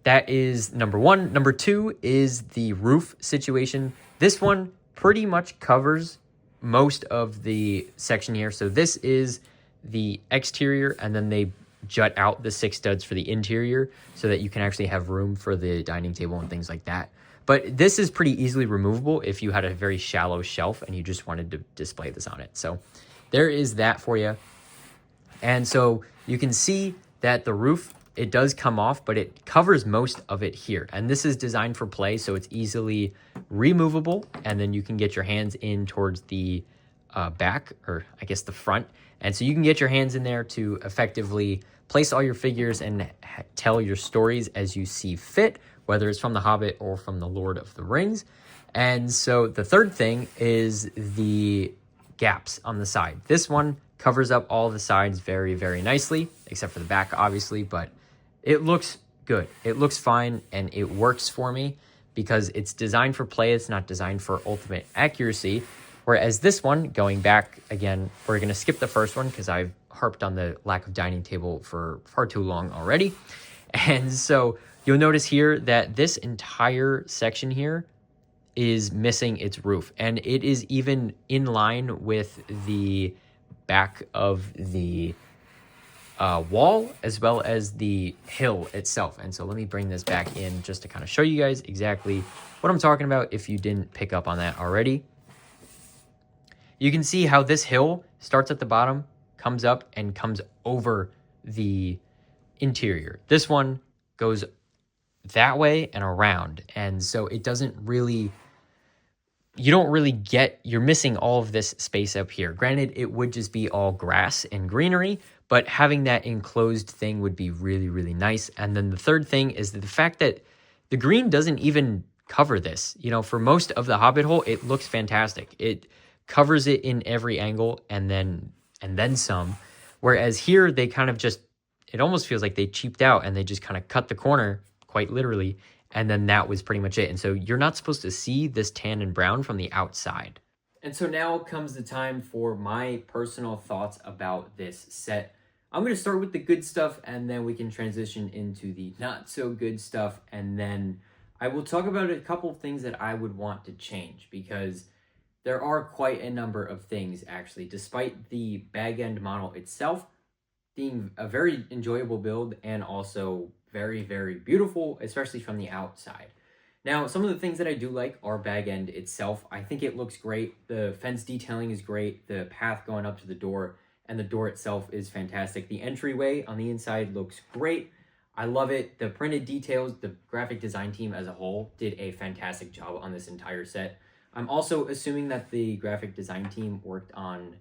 that is number 1. Number 2 is the roof situation. This one pretty much covers most of the section here. So this is the exterior, and then they jut out the 6 studs for the interior so that you can actually have room for the dining table and things like that. But this is pretty easily removable if you had a very shallow shelf and you just wanted to display this on it. So there is that for you. And so you can see that the roof, it does come off, but it covers most of it here. And this is designed for play, so it's easily removable. And then you can get your hands in towards the back, or I guess the front. And so you can get your hands in there to effectively place all your figures and tell your stories as you see fit, whether it's from The Hobbit or from The Lord of the Rings. And so the third thing is the gaps on the side. This one covers up all the sides very, very nicely, except for the back, obviously, but it looks good. It looks fine, and it works for me because it's designed for play. It's not designed for ultimate accuracy. Whereas this one, going back again, we're going to skip the first one because I've harped on the lack of dining table for far too long already. And so you'll notice here that this entire section here is missing its roof, and it is even in line with the back of the wall as well as the hill itself. And so let me bring this back in just to kind of show you guys exactly what I'm talking about if you didn't pick up on that already. You can see how this hill starts at the bottom, comes up, and comes over the interior. This one goes that way and around. And so it doesn't really, you don't really get, you're missing all of this space up here. Granted, it would just be all grass and greenery, but having that enclosed thing would be really, really nice. And then the third thing is the fact that the green doesn't even cover this. You know, for most of the Hobbit hole, it looks fantastic. It covers it in every angle and then some. Whereas here, they kind of just, it almost feels like they cheaped out and they just kind of cut the corner, quite literally, and then that was pretty much it. And so you're not supposed to see this tan and brown from the outside. And so now comes the time for my personal thoughts about this set. I'm going to start with the good stuff, and then we can transition into the not so good stuff, and then I will talk about a couple of things that I would want to change, because there are quite a number of things, actually, despite the bag end model itself being a very enjoyable build and also very, very beautiful, especially from the outside. Now, some of the things that I do like are bag end itself. I think it looks great. The fence detailing is great. The path going up to the door and the door itself is fantastic. The entryway on the inside looks great. I love it. The printed details, the graphic design team as a whole did a fantastic job on this entire set. I'm also assuming that the graphic design team worked on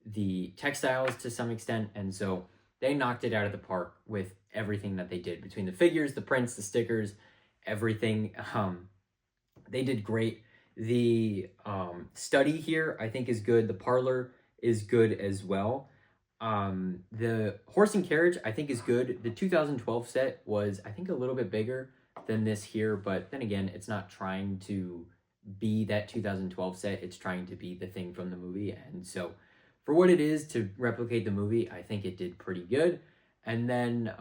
the textiles to some extent, and so they knocked it out of the park with everything that they did between the figures, the prints, the stickers, everything. They did great. The study here, I think, is good. The parlor is good as well. The horse and carriage, I think, is good. The 2012 set was, I think, a little bit bigger than this here, but then again, it's not trying to be that 2012 set. It's trying to be the thing from the movie, and so for what it is to replicate the movie, I think it did pretty good. And then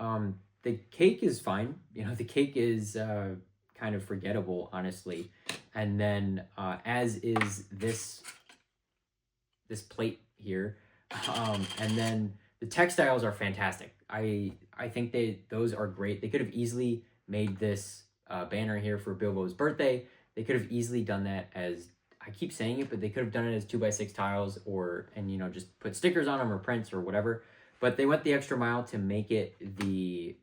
the cake is fine. You know, the cake is kind of forgettable, honestly. And then as is this plate here. And then the textiles are fantastic. I think those are great. They could have easily made this banner here for Bilbo's birthday. They could have easily done that as, I keep saying it, but they could have done it as 2x6 tiles and, you know, just put stickers on them or prints or whatever. But they went the extra mile to make it the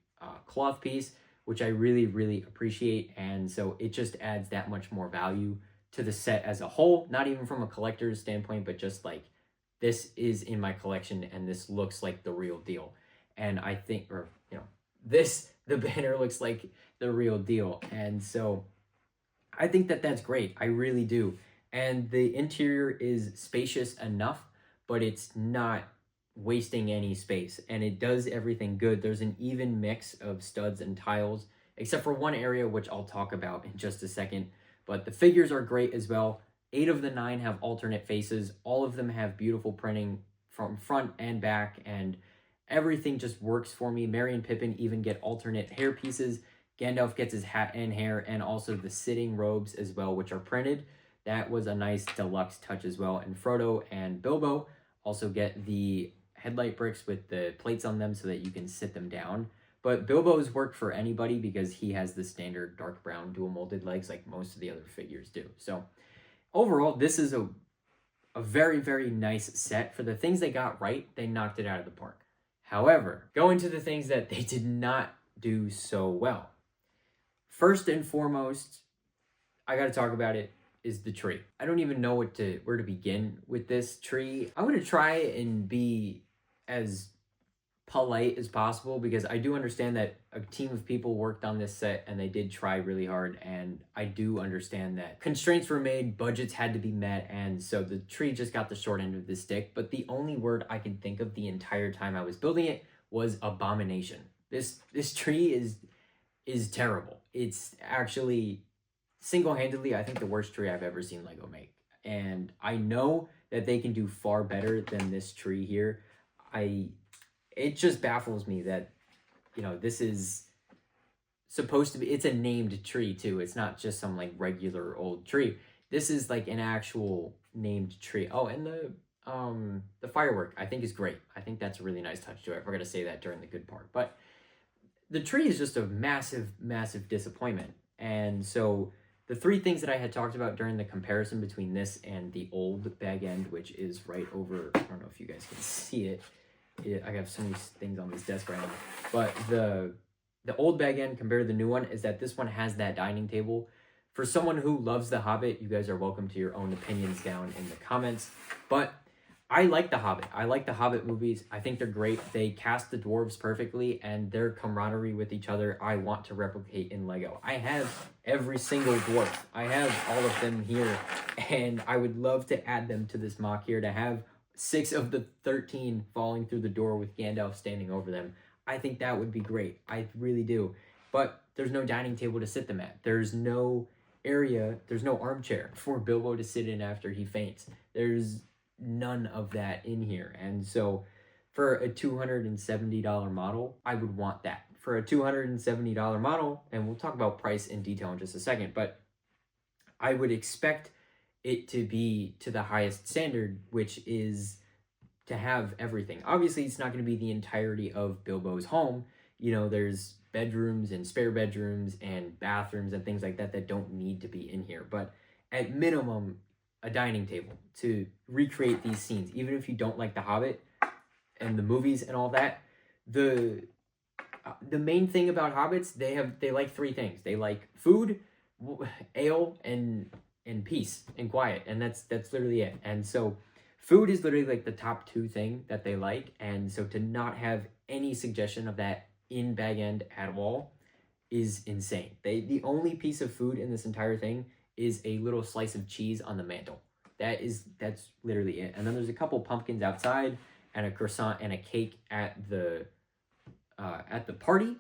cloth piece, which I really, really appreciate. And so it just adds that much more value to the set as a whole, not even from a collector's standpoint, but just like, this is in my collection and this looks like the real deal. And I think, or, you know, the banner looks like the real deal. And so I think that that's great. I really do. And the interior is spacious enough, but it's not wasting any space. And it does everything good. There's an even mix of studs and tiles, except for one area, which I'll talk about in just a second. But the figures are great as well. 8 of the 9 have alternate faces. All of them have beautiful printing from front and back, and everything just works for me. Merry and Pippin even get alternate hair pieces. Gandalf gets his hat and hair, and also the sitting robes as well, which are printed. That was a nice deluxe touch as well. And Frodo and Bilbo also get the headlight bricks with the plates on them so that you can sit them down. But Bilbo's work for anybody because he has the standard dark brown dual molded legs like most of the other figures do. So overall, this is a very, very nice set. For the things they got right, they knocked it out of the park. However, going to the things that they did not do so well. First and foremost, I got to talk about it, is the tree. I don't even know where to begin with this tree. I'm going to try and be as polite as possible because I do understand that a team of people worked on this set and they did try really hard, and I do understand that constraints were made, budgets had to be met, and so the tree just got the short end of the stick. But the only word I can think of the entire time I was building it was abomination. This tree is terrible. It's actually single-handedly, I think, the worst tree I've ever seen Lego make. And I know that they can do far better than this tree here. It just baffles me that, this is supposed to be, it's a named tree too. It's not just some like regular old tree. This is like an actual named tree. Oh, and the firework I think is great. I think that's a really nice touch to it. I forgot to say that during the good part. But the tree is just a massive, massive disappointment. And so the three things that I had talked about during the comparison between this and the old bag end, which is right over, I don't know if you guys can see it. I have so many things on this desk right now. But the old bag end compared to the new one is that this one has that dining table. For someone who loves The Hobbit, you guys are welcome to your own opinions down in the comments. But I like The Hobbit. I like the Hobbit movies. I think they're great. They cast the dwarves perfectly, and their camaraderie with each other I want to replicate in Lego. I have every single dwarf. I have all of them here, and I would love to add them to this mock here, to have 6 of the 13 falling through the door with Gandalf standing over them. I think that would be great. I really do. But there's no dining table to sit them at. There's no area, there's no armchair for Bilbo to sit in after he faints. There's none of that in here. And so for a $270 model, I would want that. For a $270 model, and we'll talk about price in detail in just a second, but I would expect it to be to the highest standard, which is to have everything. Obviously, it's not going to be the entirety of Bilbo's home. There's bedrooms and spare bedrooms and bathrooms and things like that that don't need to be in here. But at minimum, a dining table to recreate these scenes. Even if you don't like The Hobbit and the movies and all that, the main thing about hobbits, they like 3 things. They like food, ale, and peace and quiet, and that's literally it. And so food is literally like the top 2 thing that they like, and so to not have any suggestion of that in bag end at all is insane. The only piece of food in this entire thing is a little slice of cheese on the mantle. That's literally it. And then there's a couple pumpkins outside and a croissant and a cake at the party,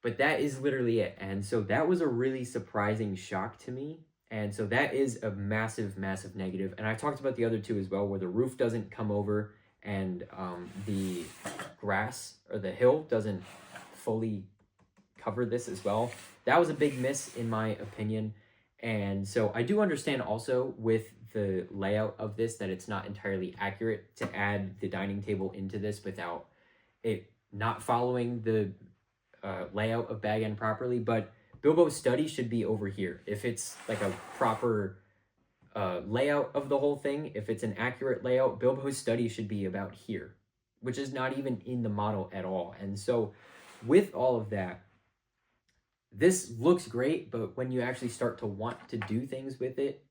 but that is literally it. And so that was a really surprising shock to me. And so that is a massive, massive negative. And I talked about the other 2 as well, where the roof doesn't come over and the grass or the hill doesn't fully cover this as well. That was a big miss in my opinion. And so I do understand also with the layout of this that it's not entirely accurate to add the dining table into this without it not following the layout of bag end properly. But Bilbo's study should be over here. If it's like a proper layout of the whole thing, if it's an accurate layout, Bilbo's study should be about here, which is not even in the model at all. And so with all of that, this looks great, but when you actually start to want to do things with it,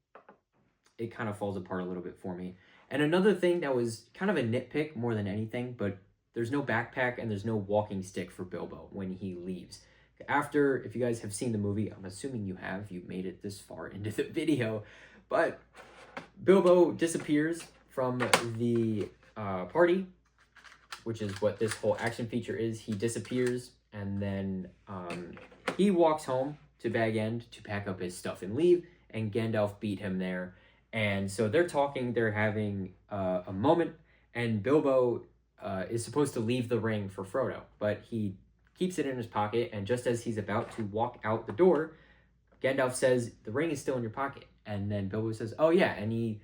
it kind of falls apart a little bit for me. And another thing that was kind of a nitpick more than anything, but there's no backpack and there's no walking stick for Bilbo when he leaves. After, if you guys have seen the movie, I'm assuming you have, you've made it this far into the video, but Bilbo disappears from the party, which is what this whole action feature is. He disappears, and then he walks home to Bag End to pack up his stuff and leave, and Gandalf beat him there. And so they're talking, they're having a moment, and Bilbo is supposed to leave the ring for Frodo, but he keeps it in his pocket, and just as he's about to walk out the door, Gandalf says, "The ring is still in your pocket." And then Bilbo says, "Oh yeah," and he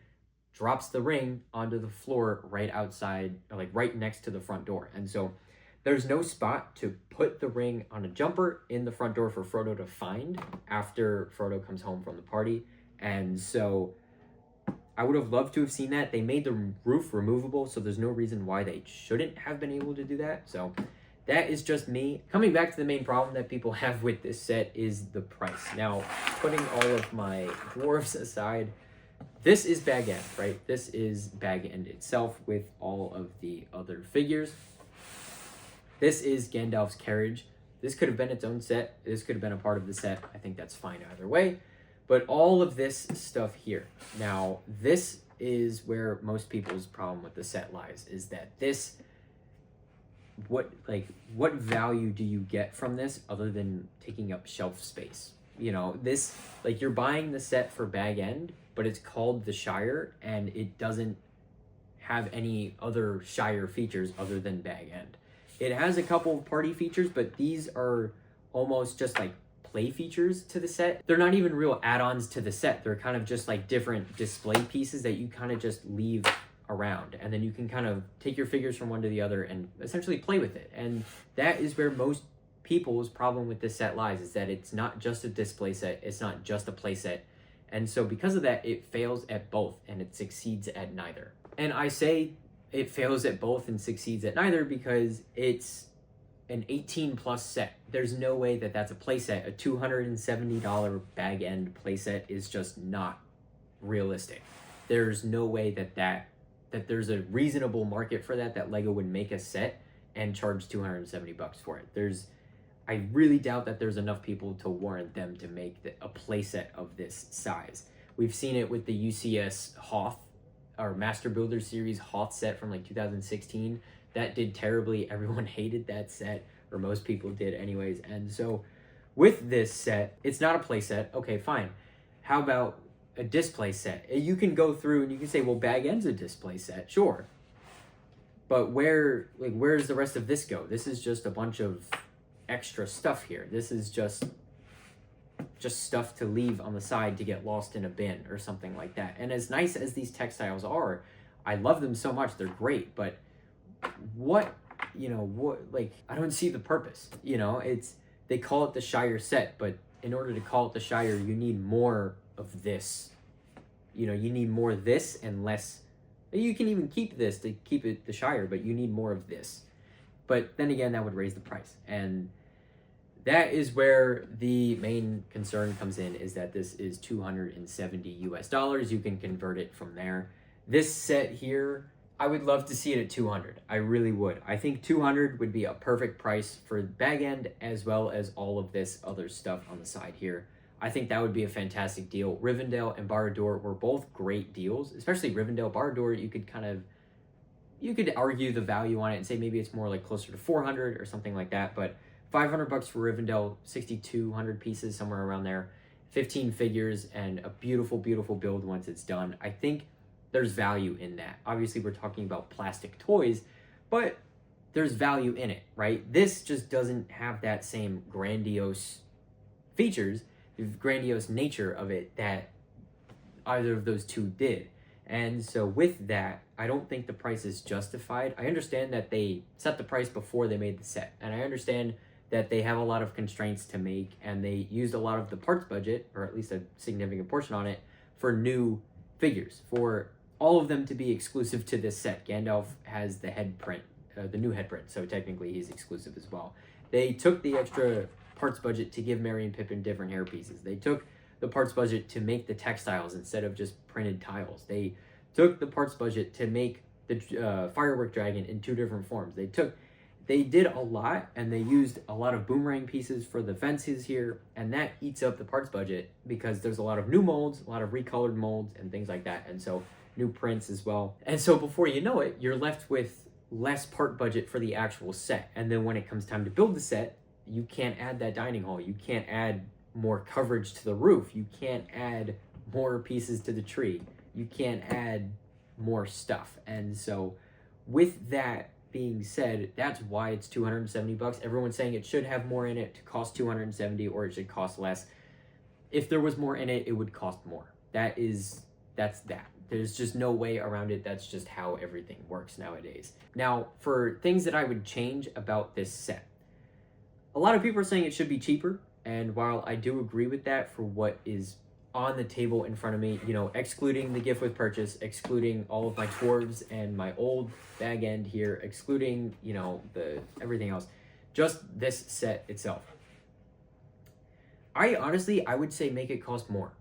drops the ring onto the floor right outside, or like right next to the front door. And so there's no spot to put the ring on a jumper in the front door for Frodo to find after Frodo comes home from the party. And so I would have loved to have seen that. They made the roof removable, so there's no reason why they shouldn't have been able to do that. So that is just me. Coming back to the main problem that people have with this set is the price. Now, putting all of my dwarves aside, this is Bag End, right? This is Bag End itself with all of the other figures. This is Gandalf's carriage. This could have been its own set. This could have been a part of the set. I think that's fine either way. But all of this stuff here. Now, this is where most people's problem with the set lies, is that this what value do you get from this other than taking up shelf space? You know, this, like, you're buying the set for Bag End, but it's called the Shire, and it doesn't have any other Shire features other than Bag End. It has a couple of party features, but these are almost just like play features to the set. They're not even real add-ons to the set. They're kind of just like different display pieces that you kind of just leave around, and then you can kind of take your figures from one to the other and essentially play with it. And that is where most people's problem with this set lies, is that it's not just a display set, it's not just a play set. And so because of that, it fails at both and it succeeds at neither. And I say it fails at both and succeeds at neither because it's an 18 plus set. There's no way that that's a play set. A $270 Bag End play set is just not realistic. There's no way that there's a reasonable market for that Lego would make a set and charge $270 for it. I really doubt that there's enough people to warrant them to make a playset of this size. We've seen it with the UCS Hoth, or Master Builder Series Hoth set from like 2016. That did terribly. Everyone hated that set, or most people did anyways. And so with this set, it's not a playset. Okay, fine. How about a display set? You can go through and you can say, well, Bag End's a display set, sure. But where's the rest of this go? This is just a bunch of extra stuff here. This is just stuff to leave on the side to get lost in a bin or something like that. And as nice as these textiles are, I love them so much. They're great, but I don't see the purpose. They call it the Shire set, but in order to call it the Shire, you need more of this. You need more of this and less. You can even keep this to keep it the Shire, but you need more of this. But then again, that would raise the price. And that is where the main concern comes in, is that this is $270 US. You can convert it from there. This set here, I would love to see it at 200. I really would. I think 200 would be a perfect price for Bag End, as well as all of this other stuff on the side here. I think that would be a fantastic deal. Rivendell and Barad-dûr were both great deals, especially Rivendell. Barad-dûr, you could argue the value on it and say maybe it's more like closer to 400 or something like that, but $500 for Rivendell, 6,200 pieces, somewhere around there, 15 figures, and a beautiful, beautiful build once it's done. I think there's value in that. Obviously, we're talking about plastic toys, but there's value in it, right? This just doesn't have that same grandiose features, the grandiose nature of it that either of those two did. And so with that, I don't think the price is justified. I understand that they set the price before they made the set, and I understand that they have a lot of constraints to make, and they used a lot of the parts budget, or at least a significant portion on it, for new figures, for all of them to be exclusive to this set. Gandalf has the head print, the new head print, so technically he's exclusive as well. They took the extra parts budget to give Merry and Pippin different hair pieces. They took the parts budget to make the textiles instead of just printed tiles. They took the parts budget to make the firework dragon in 2 different forms. They did a lot, and they used a lot of boomerang pieces for the fences here, and that eats up the parts budget because there's a lot of new molds, a lot of recolored molds, and things like that, and so new prints as well. And so before you know it, you're left with less part budget for the actual set. And then when it comes time to build the set, you can't add that dining hall. You can't add more coverage to the roof. You can't add more pieces to the tree. You can't add more stuff. And so with that being said, that's why it's $270. Everyone's saying it should have more in it to cost $270, or it should cost less. If there was more in it, it would cost more. That's that. There's just no way around it. That's just how everything works nowadays. Now, for things that I would change about this set, a lot of people are saying it should be cheaper, and while I do agree with that for what is on the table in front of me, excluding the gift with purchase, excluding all of my dwarves and my old Bag End here, excluding, the everything else, just this set itself. I would say make it cost more.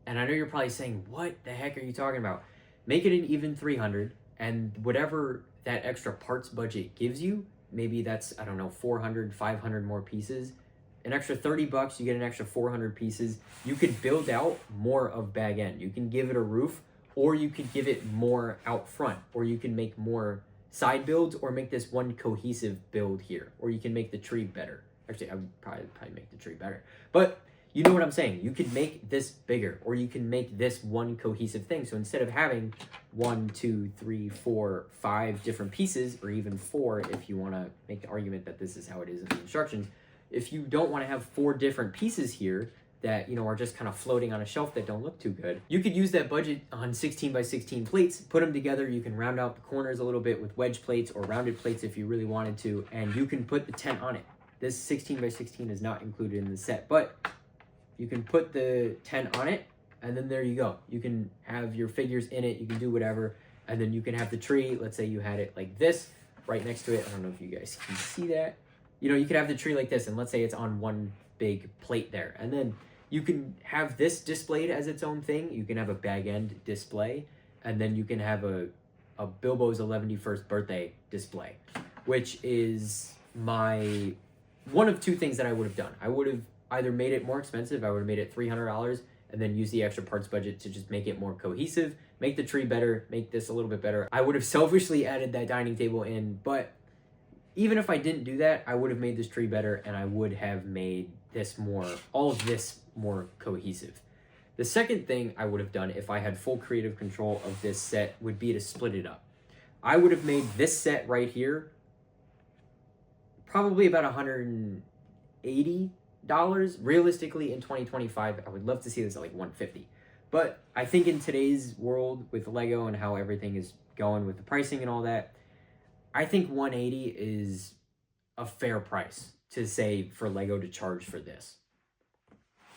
And I know you're probably saying, what the heck are you talking about? Make it an even 300, and whatever that extra parts budget gives you, maybe that's, 400, 500 more pieces. An extra $30, you get an extra 400 pieces. You could build out more of Bag End. You can give it a roof, or you could give it more out front, or you can make more side builds or make this one cohesive build here, or you can make the tree better. Actually, I would probably make the tree better, but you know what I'm saying. You could make this bigger, or you can make this one cohesive thing. So instead of having 1, 2, 3, 4, 5 different pieces, or even 4, if you want to make the argument that this is how it is in the instructions, if you don't want to have 4 different pieces here that, you know, are just kind of floating on a shelf that don't look too good, you could use that budget on 16 by 16 plates, put them together. You can round out the corners a little bit with wedge plates or rounded plates if you really wanted to, and you can put the tent on it. This 16 by 16 is not included in the set, but you can put the tent on it, and then there you go. You can have your figures in it, you can do whatever, and then you can have the tree. Let's say you had it like this, right next to it. I don't know if you guys can see that. You know, you could have the tree like this, and let's say it's on one big plate there. And then you can have this displayed as its own thing. You can have a bag end display, and then you can have a Bilbo's 11st birthday display, which is one of 2 things that I would have done. I would have either made it more expensive. I would have made it $300 and then use the extra parts budget to just make it more cohesive, make the tree better, make this a little bit better. I would have selfishly added that dining table in, but even if I didn't do that, I would have made this tree better, and I would have made this all of this more cohesive. The second thing I would have done if I had full creative control of this set would be to split it up. I would have made this set right here probably about $180. Realistically, in 2025, I would love to see this at like $150. But I think in today's world with Lego and how everything is going with the pricing and all that, I think $180 is a fair price to say for Lego to charge for this.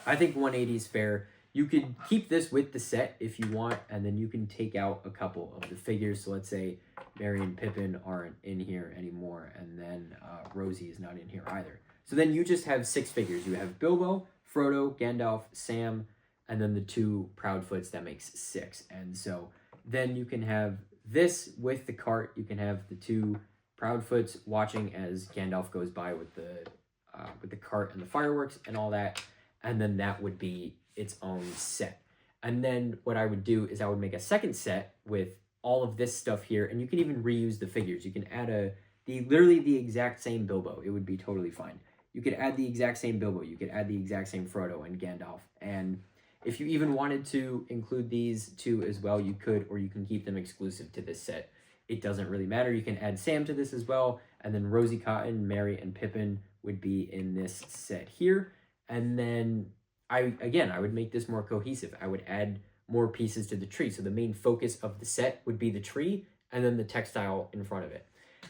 I think $180 is fair. You could keep this with the set if you want, and then you can take out a couple of the figures. So let's say Merry and Pippin aren't in here anymore, and then Rosie is not in here either. So then you just have 6 figures. You have Bilbo, Frodo, Gandalf, Sam, and then the 2 Proudfoots. That makes 6. And so then you can have this with the cart. You can have the 2 Proudfoots watching as Gandalf goes by with the cart and the fireworks and all that. And then that would be its own set. And then what I would do is I would make a second set with all of this stuff here, and you can even reuse the figures. You can add literally the exact same Bilbo. It would be totally fine. You could add the exact same Bilbo. You could add the exact same Frodo and Gandalf. And if you even wanted to include these 2 as well, you could, or you can keep them exclusive to this set. It doesn't really matter. You can add Sam to this as well. And then Rosie Cotton, Merry, and Pippin would be in this set here. And then I would make this more cohesive. I would add more pieces to the tree. So the main focus of the set would be the tree and then the textile in front of it.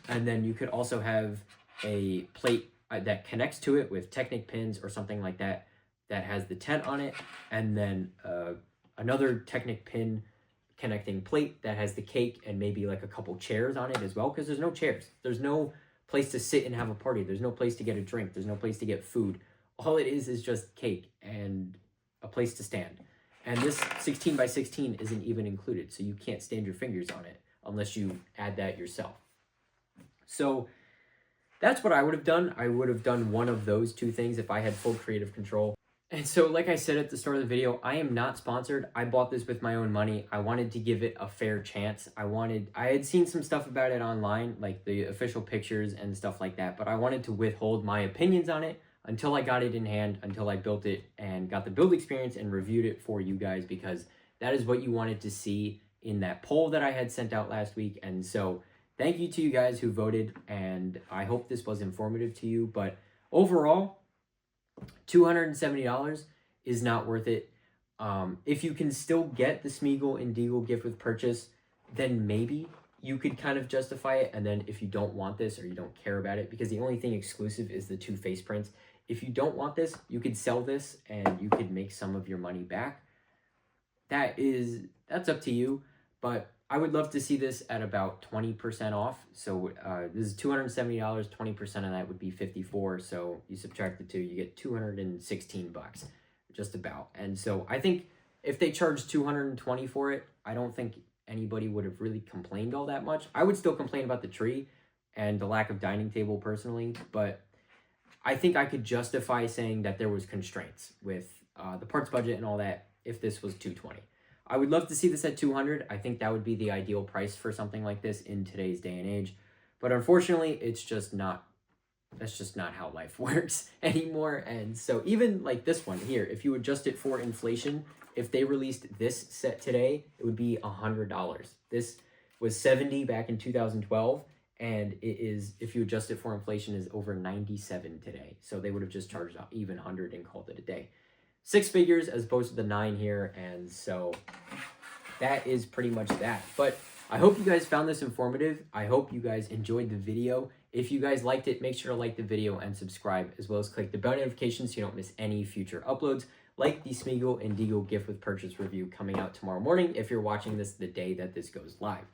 And then you could also have a plate that connects to it with Technic pins or something like that has the tent on it. And then another Technic pin connecting plate that has the cake and maybe like a couple chairs on it as well, because there's no chairs. There's no place to sit and have a party. There's no place to get a drink. There's no place to get food. All it is just cake and a place to stand. And this 16 by 16 isn't even included, so you can't stand your fingers on it unless you add that yourself. So that's what I would have done. I would have done one of those 2 things if I had full creative control. And so, like I said at the start of the video, I am not sponsored. I bought this with my own money. I wanted to give it a fair chance. I had seen some stuff about it online, like the official pictures and stuff like that, but I wanted to withhold my opinions on it until I got it in hand, until I built it and got the build experience and reviewed it for you guys, because that is what you wanted to see in that poll that I had sent out last week. And so thank you to you guys who voted, and I hope this was informative to you. But overall, $270 is not worth it. If you can still get the Smeagol and Deagle gift with purchase, then maybe you could kind of justify it. And then if you don't want this or you don't care about it, because the only thing exclusive is the 2 face prints, if you don't want this, you could sell this and you could make some of your money back. That's up to you, but I would love to see this at about 20% off. So this is $270, 20% of that would be $54. So you subtract the 2, you get $216, just about. And so I think if they charged $220 for it, I don't think anybody would have really complained all that much. I would still complain about the tree and the lack of dining table personally, but I think I could justify saying that there was constraints with the parts budget and all that if this was $220. I would love to see this at 200. I think that would be the ideal price for something like this in today's day and age. But unfortunately, it's just not, that's just not how life works anymore. And so even like this one here, if you adjust it for inflation, if they released this set today, it would be $100. This was 70 back in 2012, and it is, if you adjust it for inflation, is over 97 today. So they would have just charged out even 100 and called it a day. 6 figures as opposed to the 9 here, and so that is pretty much that. But I hope you guys found this informative. I hope you guys enjoyed the video. If you guys liked it, make sure to like the video and subscribe, as well as click the bell notification so you don't miss any future uploads, like the Smeagol and Deagle gift with purchase review coming out tomorrow morning if you're watching this the day that this goes live.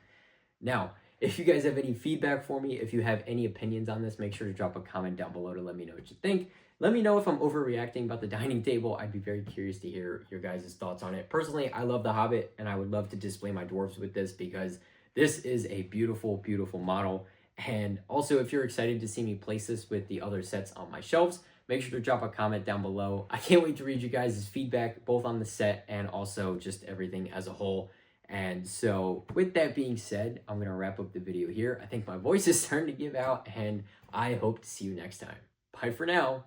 Now, if you guys have any feedback for me, if you have any opinions on this, make sure to drop a comment down below to let me know what you think. Let me know if I'm overreacting about the dining table. I'd be very curious to hear your guys' thoughts on it. Personally, I love the Hobbit, and I would love to display my dwarves with this because this is a beautiful, beautiful model. And also, if you're excited to see me place this with the other sets on my shelves, make sure to drop a comment down below. I can't wait to read you guys' feedback, both on the set and also just everything as a whole. And so with that being said, I'm going to wrap up the video here. I think my voice is starting to give out, and I hope to see you next time. Bye for now.